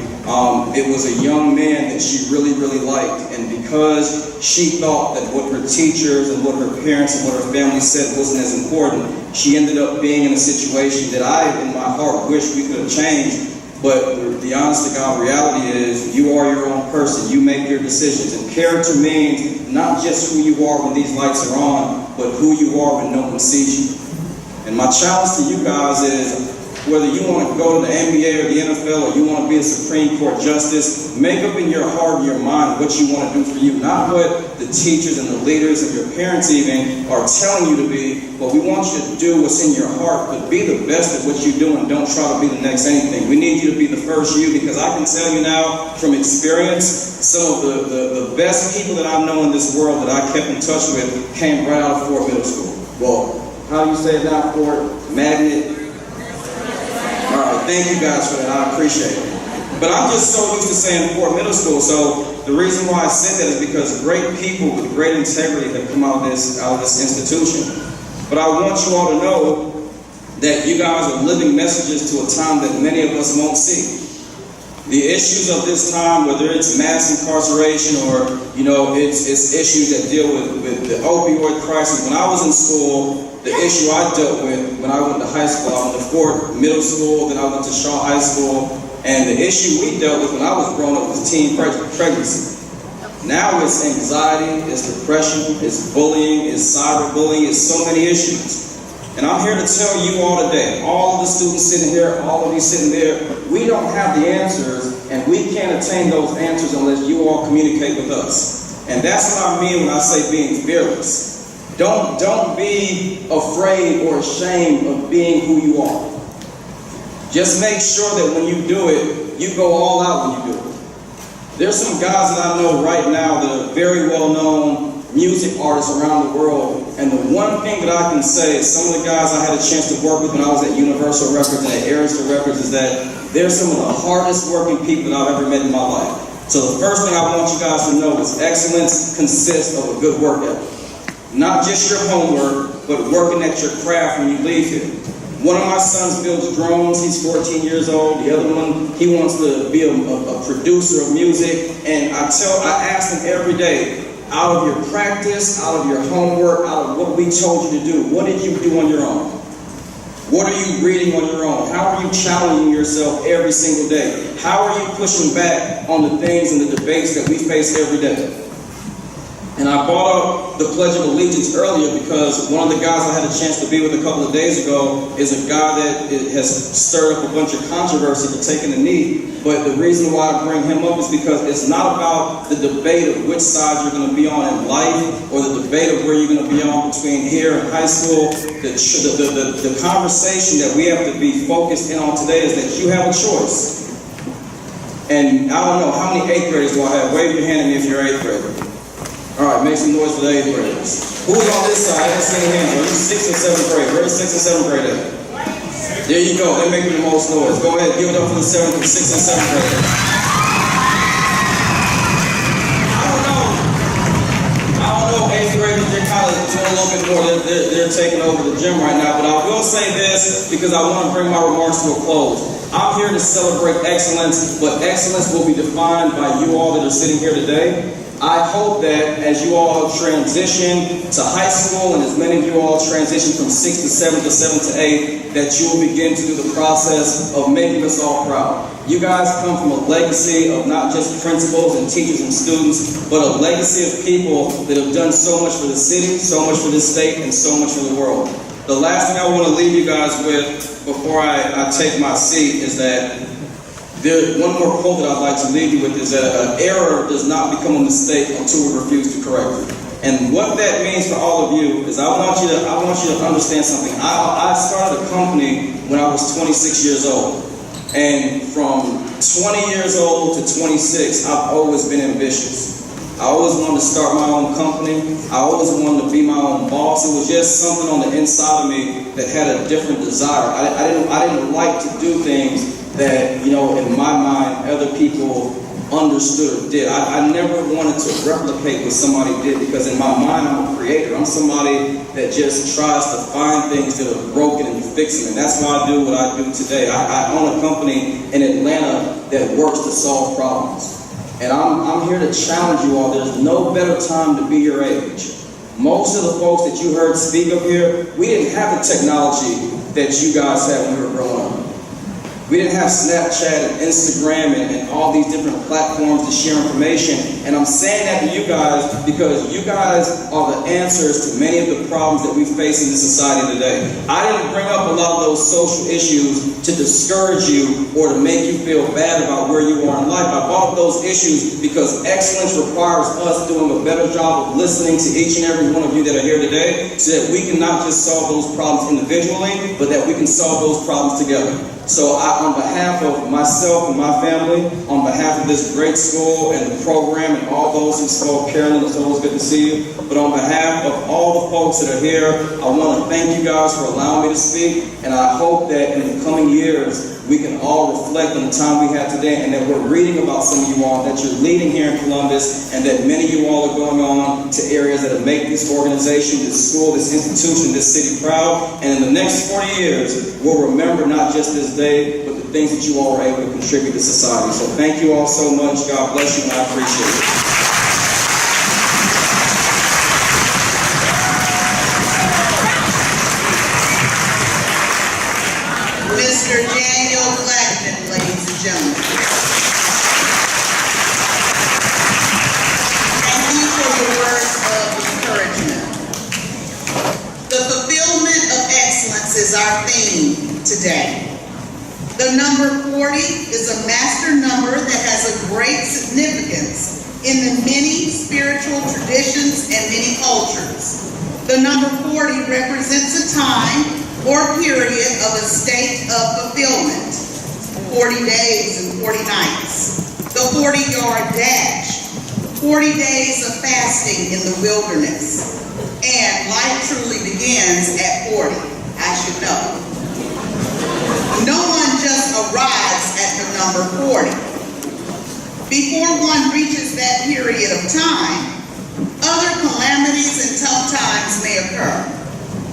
it was a young man that she really, really liked. And because she thought that what her teachers and what her parents and what her family said wasn't as important, she ended up being in a situation that I, in my heart, wish we could have changed. But the honest to God reality is you are your own person. You make your decisions. And character means not just who you are when these lights are on, but who you are when no one sees you. And my challenge to you guys is, whether you want to go to the NBA or the NFL or you want to be a Supreme Court justice, make up in your heart and your mind what you want to do for you. Not what the teachers and the leaders and your parents even are telling you to be, but we want you to do what's in your heart, but be the best at what you do and don't try to be the next anything. We need you to be the first you, because I can tell you now from experience, some of the best people that I know in this world that I kept in touch with came right out of Fort Middle School. Well, how do you say it now, Fort? Magnet? All right, thank you guys for that. I appreciate it. But I'm just so used to saying Fort Middle School, so the reason why I said that is because great people with great integrity have come out of this institution. But I want you all to know that you guys are living messages to a time that many of us won't see. The issues of this time, whether it's mass incarceration or, it's issues that deal with the opioid crisis. When I was in school, the issue I dealt with when I went to high school, I went to Fort Middle School, then I went to Shaw High School, and the issue we dealt with when I was growing up was teen pregnancy. Now it's anxiety, it's depression, it's bullying, it's cyberbullying, it's so many issues. And I'm here to tell you all today, all of the students sitting here, all of you sitting there, we don't have the answers, and we can't attain those answers unless you all communicate with us. And that's what I mean when I say being fearless. Don't be afraid or ashamed of being who you are. Just make sure that when you do it, you go all out when you do it. There's some guys that I know right now that are very well-known music artists around the world, and the one thing that I can say is some of the guys I had a chance to work with when I was at Universal Records and at Arista Records is that they're some of the hardest working people that I've ever met in my life. So the first thing I want you guys to know is excellence consists of a good work ethic. Not just your homework, but working at your craft when you leave here. One of my sons builds drones, he's 14 years old. The other one, he wants to be a producer of music. And I ask him every day, out of your practice, out of your homework, out of what we told you to do, what did you do on your own? What are you reading on your own? How are you challenging yourself every single day? How are you pushing back on the things and the debates that we face every day? And I brought up the Pledge of Allegiance earlier because one of the guys I had a chance to be with a couple of days ago is a guy that has stirred up a bunch of controversy for taking the knee. But the reason why I bring him up is because it's not about the debate of which side you're going to be on in life or the debate of where you're going to be on between here and high school. The conversation that we have to be focused in on today is that you have a choice. And I don't know, how many 8th graders do I have? Wave your hand at me if you're an 8th grader. All right, make some noise for the 8th graders. Who's on this side? I haven't seen hands. Are you 6th and 7th grade? Where's 6th and 7th grade at? There you go. They're making the most noise. Go ahead, give it up for the 6th and 7th graders. I don't know, 8th graders, they're kind of doing a little bit more. They're taking over the gym right now. But I will say this because I want to bring my remarks to a close. I'm here to celebrate excellence, but excellence will be defined by you all that are sitting here today. I hope that as you all transition to high school, and as many of you all transition from 6th to 7th to 7th to 8th, that you will begin to do the process of making us all proud. You guys come from a legacy of not just principals and teachers and students, but a legacy of people that have done so much for the city, so much for this state, and so much for the world. The last thing I want to leave you guys with before I take my seat is that one more quote that I'd like to leave you with is that an error does not become a mistake until we refuse to correct it. And what that means for all of you is I want you to understand something. I started a company when I was 26 years old. And from 20 years old to 26, I've always been ambitious. I always wanted to start my own company. I always wanted to be my own boss. It was just something on the inside of me that had a different desire. I didn't like to do things that, in my mind, other people understood or did. I never wanted to replicate what somebody did because in my mind, I'm a creator. I'm somebody that just tries to find things that are broken and fix them. And that's why I do what I do today. I own a company in Atlanta that works to solve problems. And I'm here to challenge you all. There's no better time to be your age. Most of the folks that you heard speak up here, we didn't have the technology that you guys had when we were growing up. We didn't have Snapchat and Instagram and all these different platforms to share information. And I'm saying that to you guys because you guys are the answers to many of the problems that we face in this society today. I didn't bring up a lot of those social issues to discourage you or to make you feel bad about where you are in life. I brought up those issues because excellence requires us doing a better job of listening to each and every one of you that are here today so that we can not just solve those problems individually, but that we can solve those problems together. So on behalf of myself and my family, on behalf of this great school and the program and all those who spoke, Carolyn, it's always good to see you. But on behalf of all the folks that are here, I want to thank you guys for allowing me to speak. And I hope that in the coming years, we can all reflect on the time we had today and that we're reading about some of you all, that you're leading here in Columbus, and that many of you all are going on to areas that will make this organization, this school, this institution, this city proud. And in the next 40 years, we'll remember not just this day, but the things that you all are able to contribute to society. So thank you all so much. God bless you, and I appreciate it. Mr. Daniel Blackman, ladies and gentlemen. Thank you for your words of encouragement. The fulfillment of excellence is our theme today. The number 40 is a master number that has a great significance in the many spiritual traditions and many cultures. The number 40 represents a time or period of a state of fulfillment. 40 days and 40 nights. The 40-yard dash. 40 days of fasting in the wilderness. And life truly begins at 40. I should know. No one just arrives at the number 40. Before one reaches that period of time, other calamities and tough times may occur.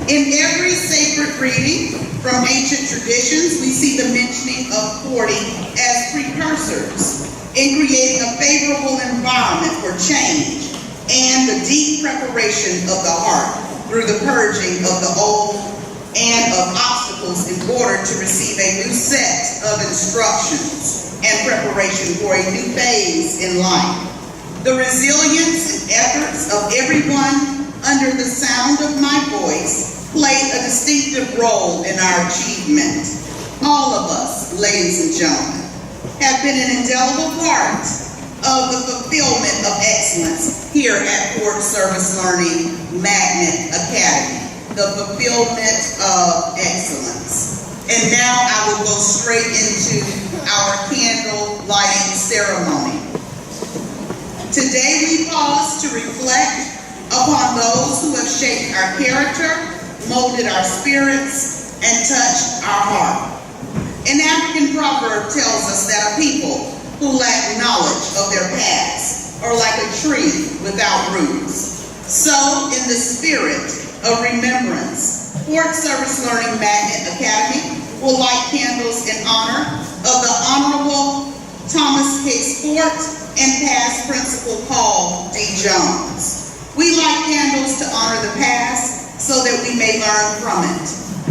In every sacred reading from ancient traditions, we see the mentioning of 40 as precursors in creating a favorable environment for change and the deep preparation of the heart through the purging of the old and of obstacles in order to receive a new set of instructions and preparation for a new phase in life. The resilience and efforts of everyone under the sound of my voice played a distinctive role in our achievement. All of us, ladies and gentlemen, have been an indelible part of the fulfillment of excellence here at Fort Service Learning Magnet Academy, the fulfillment of excellence. And now I will go straight into our candle lighting ceremony. Today we pause to reflect upon those who have shaped our character, molded our spirits, and touched our heart. An African proverb tells us that a people who lack knowledge of their past are like a tree without roots. So, in the spirit of remembrance, Fort Service Learning Magnet Academy will light candles in honor of the Honorable Thomas Hicks Fort, and past Principal Paul D. Jones. We light candles to honor the past so that we may learn from it.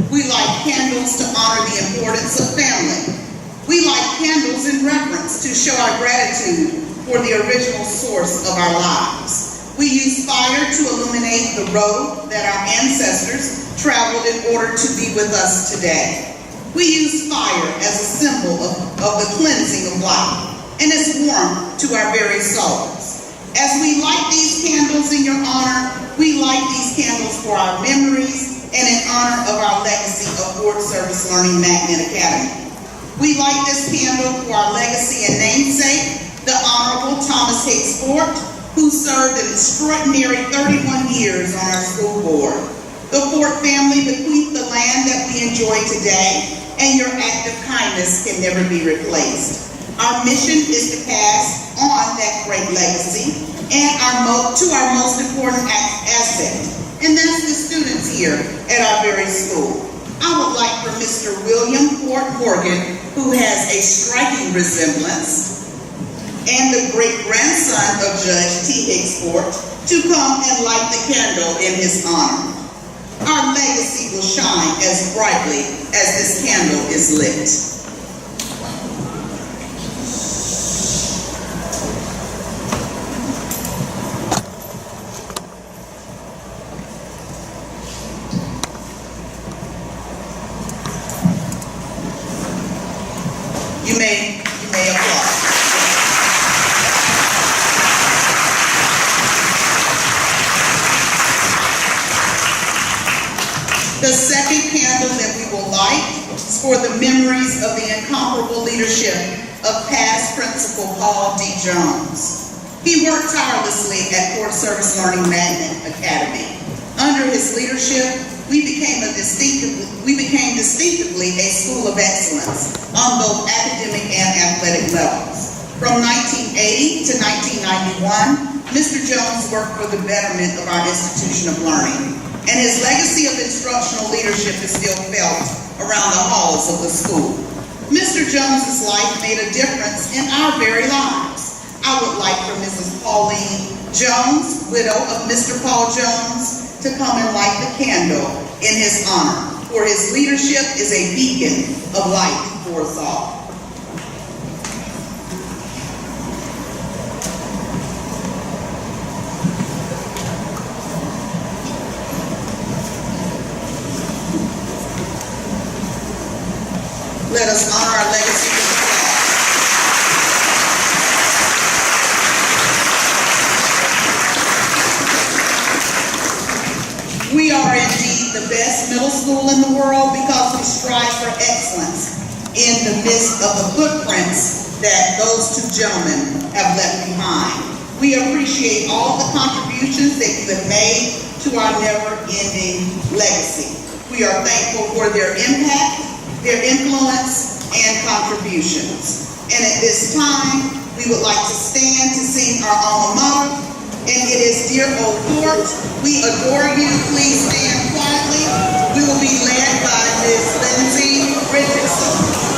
We light candles to honor the importance of family. We light candles in reverence to show our gratitude for the original source of our lives. We use fire to illuminate the road that our ancestors traveled in order to be with us today. We use fire as a symbol of the cleansing of life and its warmth to our very souls. As we light these candles in your honor, we light these candles for our memories and in honor of our legacy of Fort Service Learning Magnet Academy. We light this candle for our legacy and namesake, the Honorable Thomas Hicks Fort, who served an extraordinary 31 years on our school board. The Fort family bequeathed the land that we enjoy today, and your act of kindness can never be replaced. Our mission is to pass on that great legacy and to our most important asset, and that's the students here at our very school. I would like for Mr. William Fort Morgan, who has a striking resemblance, and the great-grandson of Judge T. Hicks Fort, to come and light the candle in his honor. Our legacy will shine as brightly as this candle is lit. You may applaud. The second candle that we will light is for the memories of the incomparable leadership of past Principal Paul D. Jones. He worked tirelessly at Fort Service Learning Magnet Academy. Under his leadership, we became distinctively a school of excellence on both academic and athletic levels. From 1980 to 1991, Mr. Jones worked for the betterment of our institution of learning, and his legacy of instructional leadership is still felt around the halls of the school. Mr. Jones's life made a difference in our very lives. I would like for Mrs. Pauline Jones, widow of Mr. Paul Jones, to come and light the candle in his honor, for his leadership is a beacon of light for us all. Let us honor our legacy with applause. We are indeed the best middle school in the world because we strive for excellence in the midst of the footprints that those two gentlemen have left behind. We appreciate all the contributions that you have made to our never-ending legacy. We are thankful for their impact, their influence, and contributions. And at this time, we would like to stand to sing our alma mater, and it is Dear Old Fort, we adore you. Please stand quietly. We will be led by Ms. Lindsay Richardson.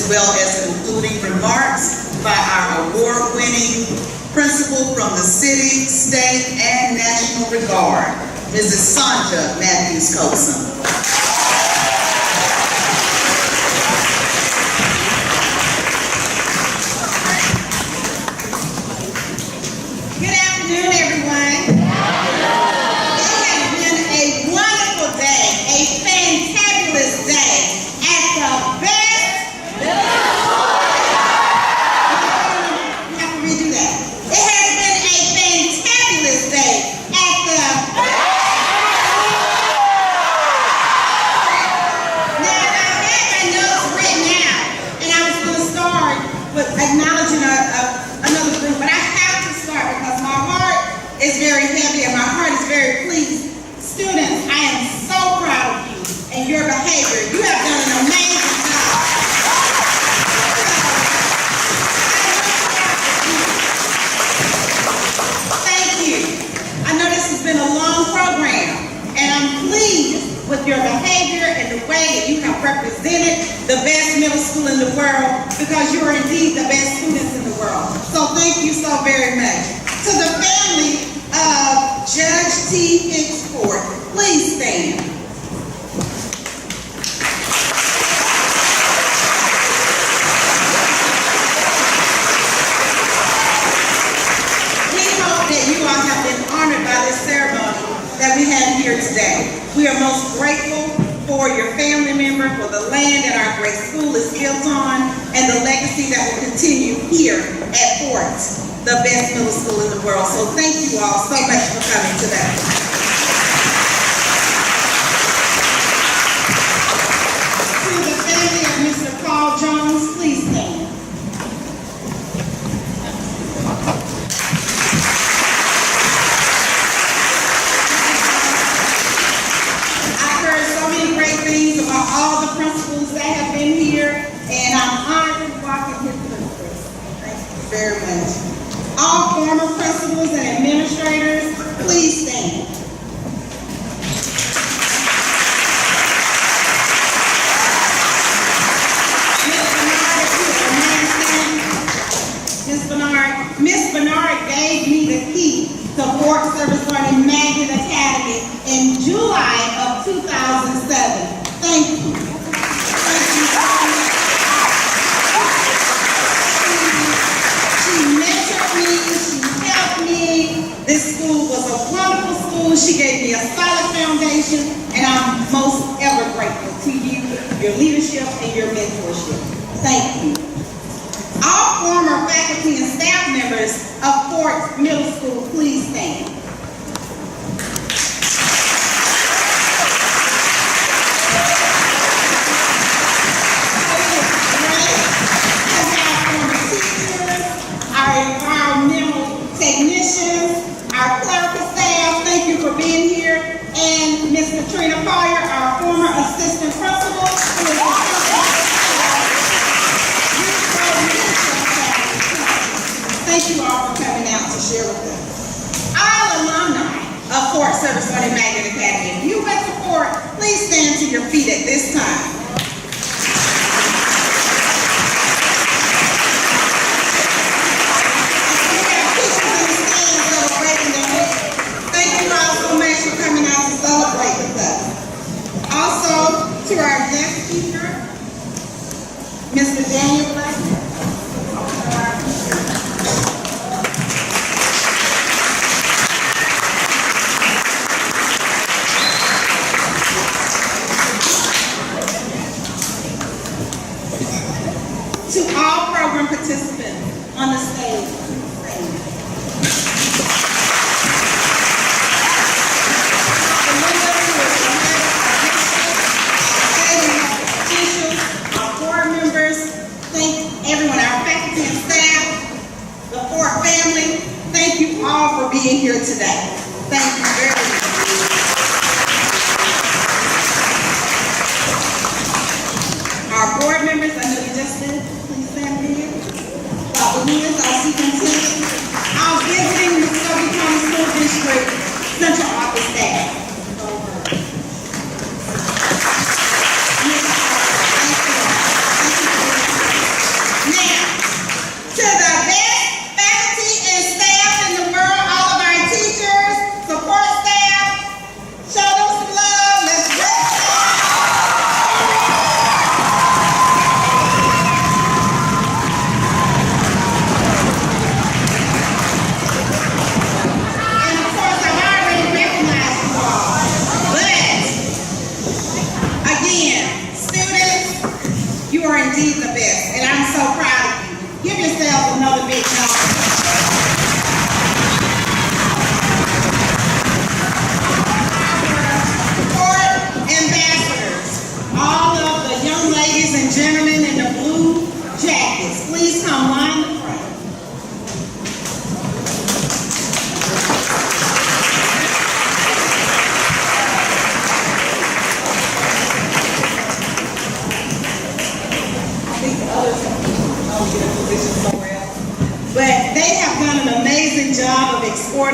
as well as concluding remarks by our award-winning principal from the city, state, and national regard, Mrs. Sanja Matthews-Coxon. Good afternoon, everyone. It has been a wonderful day, a fantabulous day at the best. You have to redo that. It has been a fantabulous day at the. Now, I had my notes written out, and I was going to start with acknowledging another group, but I have to start because my heart is very heavy and my heart is very pleased. Students, I am so proud of you and your behavior. You have done an amazing job. Thank you. I know this has been a long program, and I'm pleased with your behavior and the way that you have represented the best middle school in the world, because you are indeed the best students in the world. So thank you so very much. To the family of Judge T. Hicks Ford, please stand. We hope that you all have been honored by this ceremony that we have here today. We are most grateful for your family member, for the land that our great school is built on, and the legacy that will continue here at Fort, the best middle school in the world. So thank you all so much for coming today. To the family of Mr. Paul Jones, please stand. I've heard so many great things about all the principals that have been here, and I'm honored to walk in his footsteps. Thank you very much. All former principals and administrators, please stand. Ms. Bernard gave me the key to Fort Service Learning Magnet Academy in July of 2007. Thank you. Thank you so much. She mentored me, she helped me. This school was a wonderful school. She gave me a solid foundation, and I'm most ever grateful to you, your leadership, and your mentorship. Thank you. All former faculty and staff members of Fort Middle School, please stand. Our environmental technicians, our clerical staff, thank you for being here, and Ms. Katrina Collier, our former assistant principal, who is Thank you all for coming out to share with us. All alumni of Fort Service Learning Magnet Academy, if you went to Fort, please stand to your feet at this time. Thank you all so much for coming out to celebrate with us. Also, to our guest speaker, Mr. Daniel Blackman. To all program participants on the stage. Our board members, thank everyone, our faculty and staff, the Fort family, thank you all for being here today. Thank you very much. Our board members, I know you just did, please stand here. Dr. Lewis, our superintendent, our visiting Muskogee County School District Central Office staff.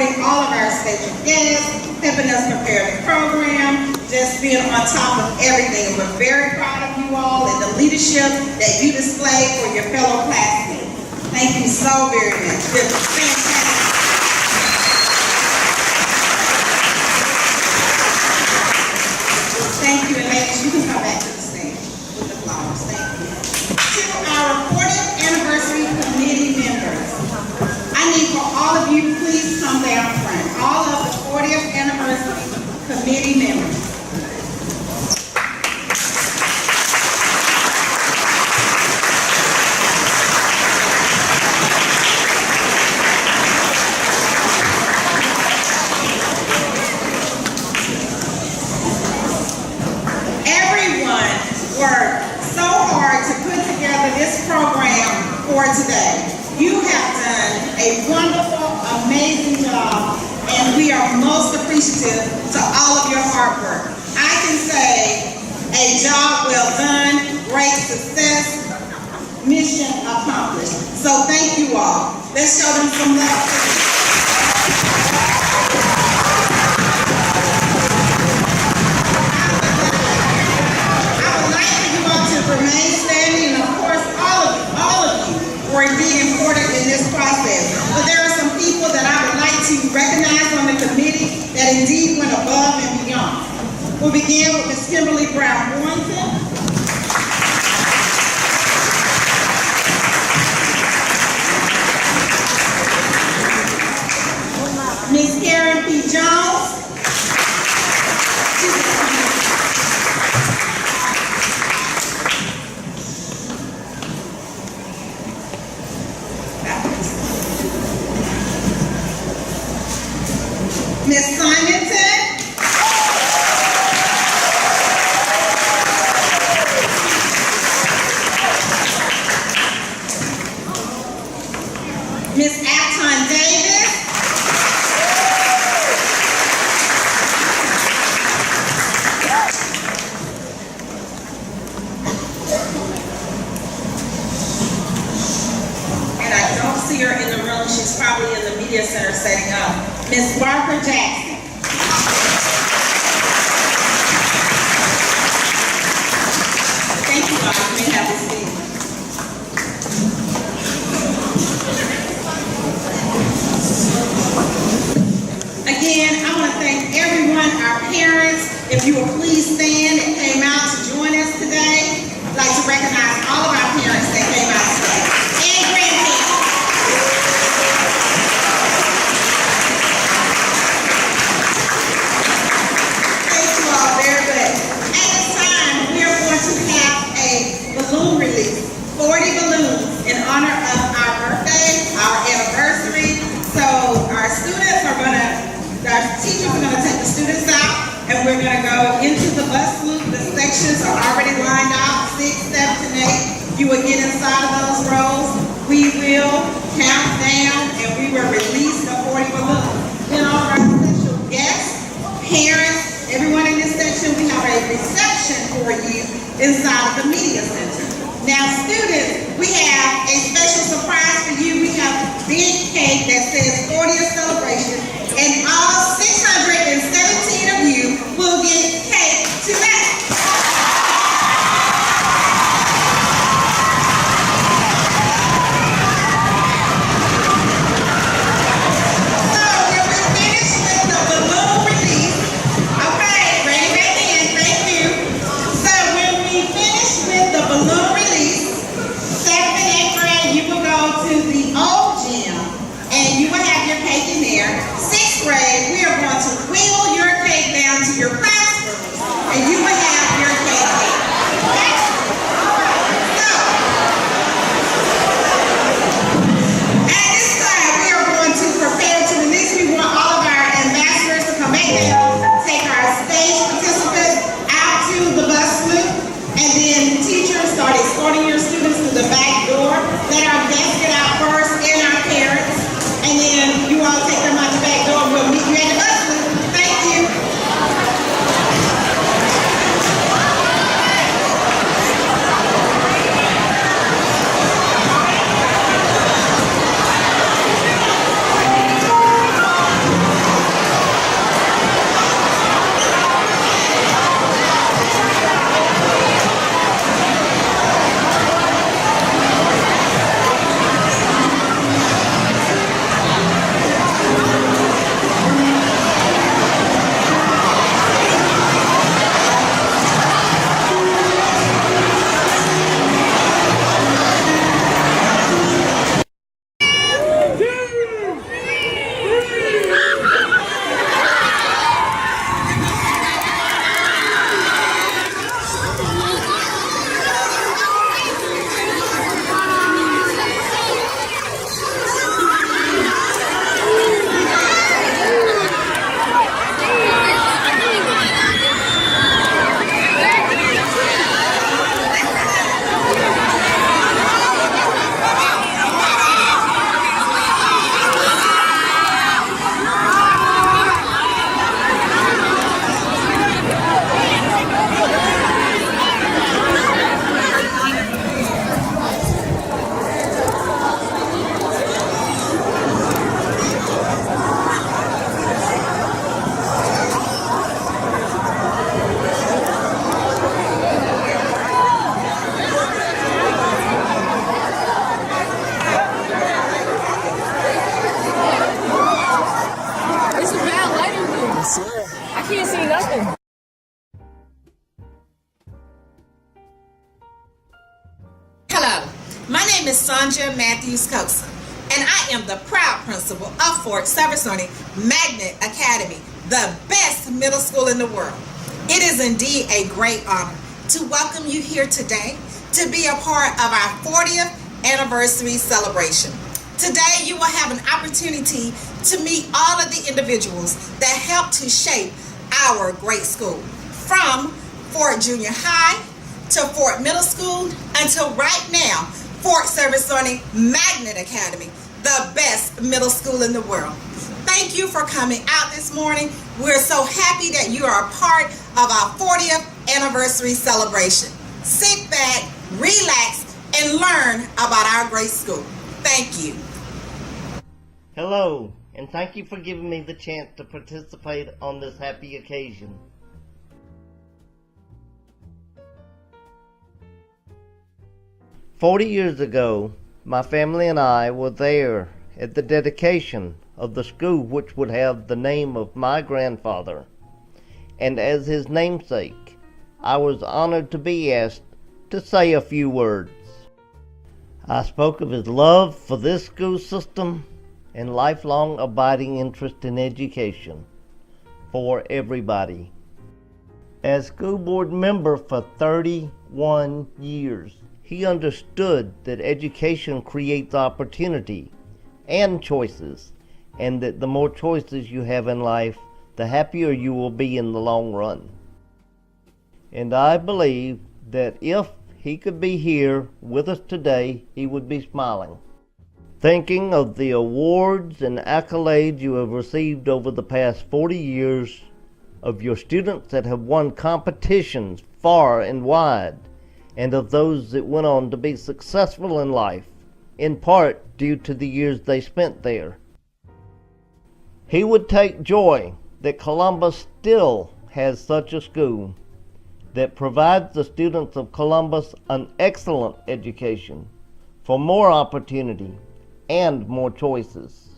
supporting all of our special guests, helping us prepare the program, just being on top of everything. And we're very proud of you all and the leadership that you display for your fellow classmates. Thank you so very much. It was fantastic. Thank you, and ladies, you can come back to the stage with the flowers. Thank you. To our 40th anniversary committee members, I need for all of you, please come down front. All of the 40th anniversary committee members. Everyone worked so hard to put together this program for today. You have done a wonderful, amazing job, and we are most appreciative to all of your hard work. I can say a job well done, great success, mission accomplished. So thank you all. Let's show them some love. Remain standing, and of course, all of you were indeed important in this process. But there are some people that I would like to recognize on the committee that indeed went above and beyond. We'll begin with Ms. Kimberly Brown-Warrington. Ms. Karen P. Jones. Ms. Simonton. Ms. Acton Davis. And I don't see her in the room. She's probably in the media center setting up. Ms. Barbara Jackson. Thank you all. You may have a seat. Again, I want to thank everyone, our parents. If you will please stand and came out to join us today. I'd like to recognize all of our parents that came out today. And grandparents. Balloon release, 40 balloons in honor of our birthday, our anniversary. So our students are our teachers are gonna take the students out, and we're gonna go into the bus loop. The sections are already lined out, 6, 7, and 8. You will get inside of those rows. We will count down, and we will release the 40 balloons. Then all our special guests, parents, everyone in this section, we have a reception for you inside of the media center. Now students, we have a special surprise for you. We have big cake that says 40th celebration, and all 617 of you will get cake today. Cake I can't see nothing. Hello, my name is Sandra Matthews Coaxum, and I am the proud principal of Fort Service Learning Magnet Academy, the best middle school in the world. It is indeed a great honor to welcome you here today to be a part of our 40th anniversary celebration. Today, you will have an opportunity to meet all of the individuals that helped to shape our great school, from Fort Junior High to Fort Middle School until right now, Fort Service Learning Magnet Academy, the best middle school in the world. Thank you for coming out this morning. We're so happy that you are a part of our 40th anniversary celebration. Sit back, relax, and learn about our great school. Thank you. Hello, and thank you for giving me the chance to participate on this happy occasion. "40 years ago, my family and I were there at the dedication of the school which would have the name of my grandfather, and as his namesake, I was honored to be asked to say a few words. I spoke of his love for this school system and lifelong abiding interest in education for everybody. As school board member for 31 years, he understood that education creates opportunity and choices, and that the more choices you have in life, the happier you will be in the long run. And I believe that if he could be here with us today, he would be smiling. Thinking of the awards and accolades you have received over the past 40 years, of your students that have won competitions far and wide, and of those that went on to be successful in life, in part due to the years they spent there. He would take joy that Columbus still has such a school that provides the students of Columbus an excellent education for more opportunity and more choices.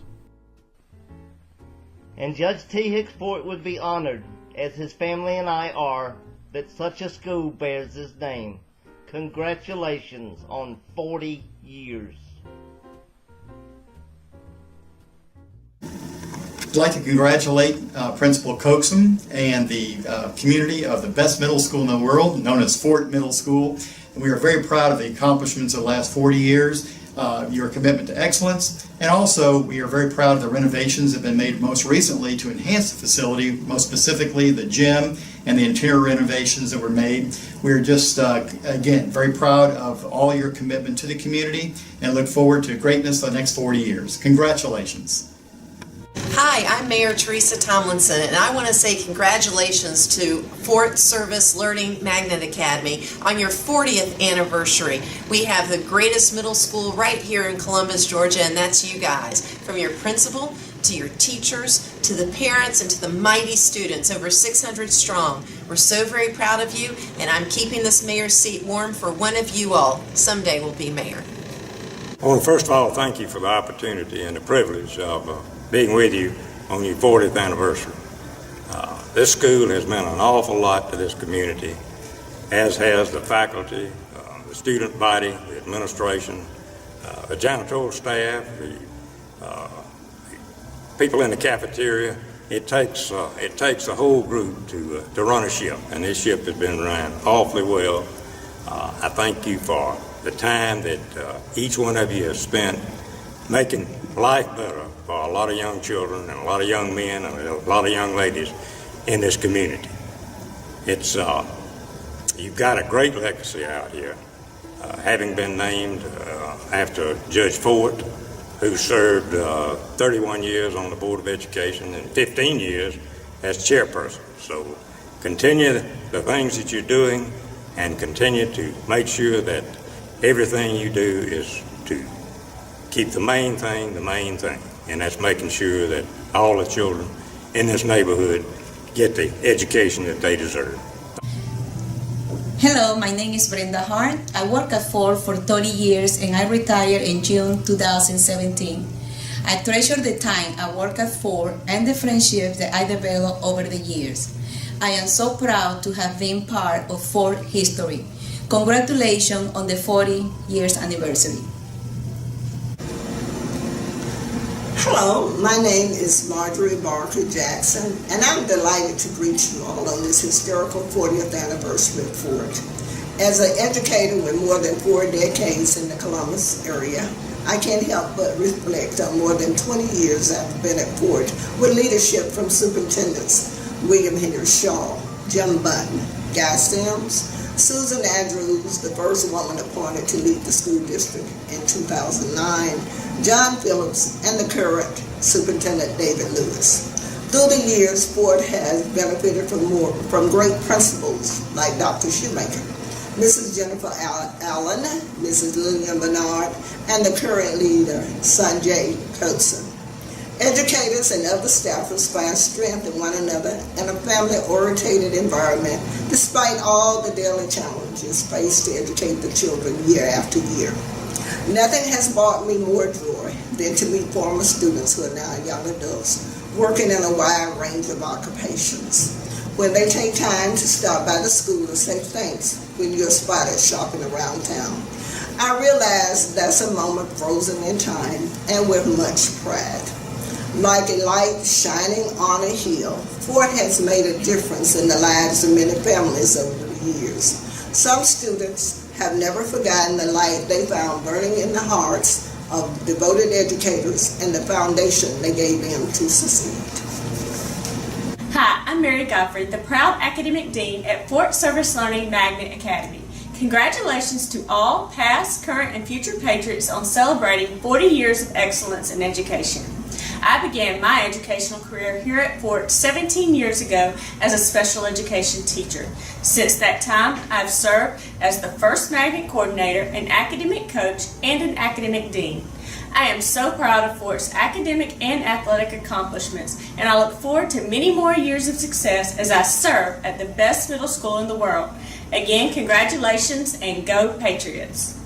And Judge T. Hicks Fort would be honored, as his family and I are, that such a school bears his name. Congratulations on 40 years. I'd like to congratulate Principal Coaxum and the community of the best middle school in the world, known as Fort Middle School. And we are very proud of the accomplishments of the last 40 years, your commitment to excellence, and also we are very proud of the renovations that have been made most recently to enhance the facility, most specifically the gym and the interior renovations that were made. We're just, again, very proud of all your commitment to the community and look forward to greatness the next 40 years. Congratulations. Hi, I'm Mayor Teresa Tomlinson, and I want to say congratulations to Fort Service Learning Magnet Academy on your 40th anniversary. We have the greatest middle school right here in Columbus, Georgia, and that's you guys. From your principal to your teachers to the parents and to the mighty students, over 600 strong. We're so very proud of you, and I'm keeping this mayor's seat warm for one of you all. Someday will be mayor. Well, first of all, thank you for the opportunity and the privilege of being with you on your 40th anniversary. This school has meant an awful lot to this community, as has the faculty, the student body, the administration, the janitorial staff, the people in the cafeteria. It takes a whole group to run a ship, and this ship has been run awfully well. I thank you for the time that each one of you has spent making life better for a lot of young children and a lot of young men and a lot of young ladies in this community. It's you've got a great legacy out here, having been named after Judge Fort, who served 31 years on the Board of Education and 15 years as chairperson. So continue the things that you're doing and continue to make sure that everything you do is to keep the main thing, and that's making sure that all the children in this neighborhood get the education that they deserve. Hello, my name is Brenda Hart. I worked at Ford for 30 years and I retired in June 2017. I treasure the time I work at Ford and the friendships that I developed over the years. I am so proud to have been part of Ford history. Congratulations on the 40 years anniversary. Hello, my name is Marjorie Barker Jackson, and I'm delighted to greet you all on this historical 40th anniversary of Ford. As an educator with more than 4 decades in the Columbus area, I can't help but reflect on more than 20 years I've been at Ford with leadership from Superintendents William Henry Shaw, Jim Button, Guy Sims, Susan Andrews, the first woman appointed to lead the school district in 2009, John Phillips, and the current Superintendent David Lewis. Through the years, Ford has benefited from great principals like Dr. Shoemaker, Mrs. Jennifer Allen, Mrs. Lillian Bernard, and the current leader, Sanjay Coates. Educators and other staffers find strength in one another in a family-oriented environment despite all the daily challenges faced to educate the children year after year. Nothing has brought me more joy than to meet former students who are now young adults working in a wide range of occupations. When they take time to stop by the school and say thanks when you're spotted shopping around town, I realize that's a moment frozen in time and with much pride. Like a light shining on a hill, Ford has made a difference in the lives of many families over the years. Some students have never forgotten the light they found burning in the hearts of devoted educators and the foundation they gave them to succeed. Hi, I'm Mary Godfrey, the proud academic dean at Fort Service Learning Magnet Academy. Congratulations to all past, current, and future patriots on celebrating 40 years of excellence in education. I began my educational career here at Fort 17 years ago as a special education teacher. Since that time, I've served as the first magnet coordinator, an academic coach, and an academic dean. I am so proud of Fort's academic and athletic accomplishments, and I look forward to many more years of success as I serve at the best middle school in the world. Again, congratulations and go Patriots.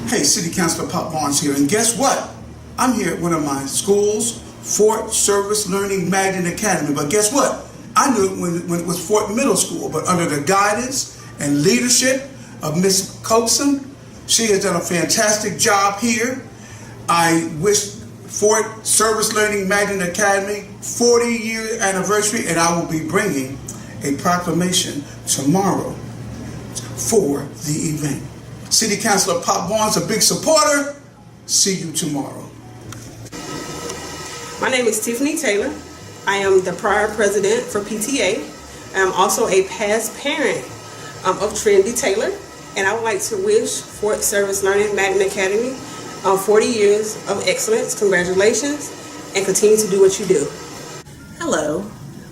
Hey, City Councilor Pop Barnes here, and guess what? I'm here at one of my schools, Fort Service Learning Magnet Academy, but guess what? I knew it when it was Fort Middle School, but under the guidance and leadership of Ms. Coaxum, she has done a fantastic job here. I wish Fort Service Learning Magnet Academy 40-year anniversary, and I will be bringing a proclamation tomorrow for the event. City Councilor Pop Barnes, a big supporter. See you tomorrow. My name is Tiffany Taylor. I am the prior president for PTA. I'm also a past parent of Trinity Taylor, and I would like to wish Fort Service Learning Magnet Academy 40 years of excellence. Congratulations, and continue to do what you do. Hello,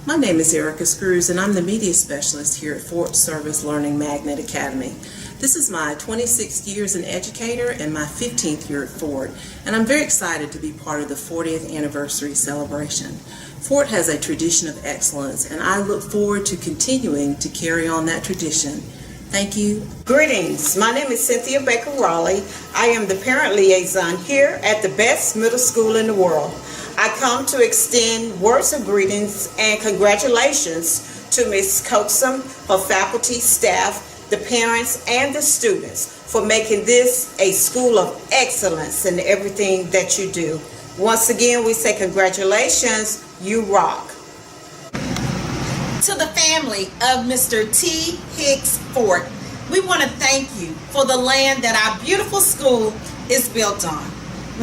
my name is Erica Screws, and I'm the media specialist here at Fort Service Learning Magnet Academy. This is my 26th year as an educator and my 15th year at Fort, and I'm very excited to be part of the 40th anniversary celebration. Fort has a tradition of excellence, and I look forward to continuing to carry on that tradition. Thank you. Greetings. My name is Cynthia Baker Raleigh. I am the parent liaison here at the best middle school in the world. I come to extend words of greetings and congratulations to Ms. Coaxum, her faculty, staff, the parents, and the students for making this a school of excellence in everything that you do. Once again, we say congratulations, you rock. To the family of Mr. T. Hicks Fort, we want to thank you for the land that our beautiful school is built on.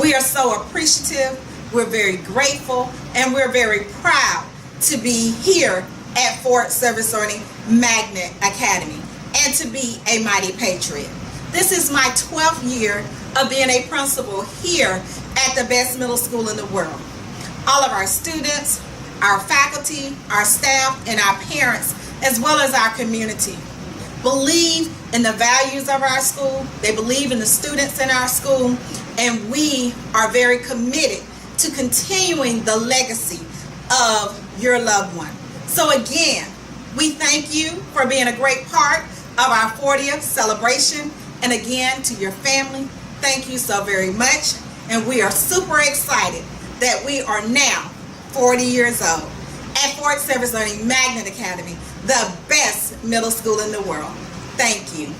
We are so appreciative, we're very grateful, and we're very proud to be here at Fort Service Learning Magnet Academy and to be a mighty patriot. This is my 12th year of being a principal here at the best middle school in the world. All of our students, our faculty, our staff, and our parents, as well as our community, believe in the values of our school. They believe in the students in our school, and we are very committed to continuing the legacy of your loved one. So again, we thank you for being a great part of our 40th celebration. And again, to your family, thank you so very much. and we are super excited that we are now 40 years old at Fort Service Learning Magnet Academy, the best middle school in the world. Thank you.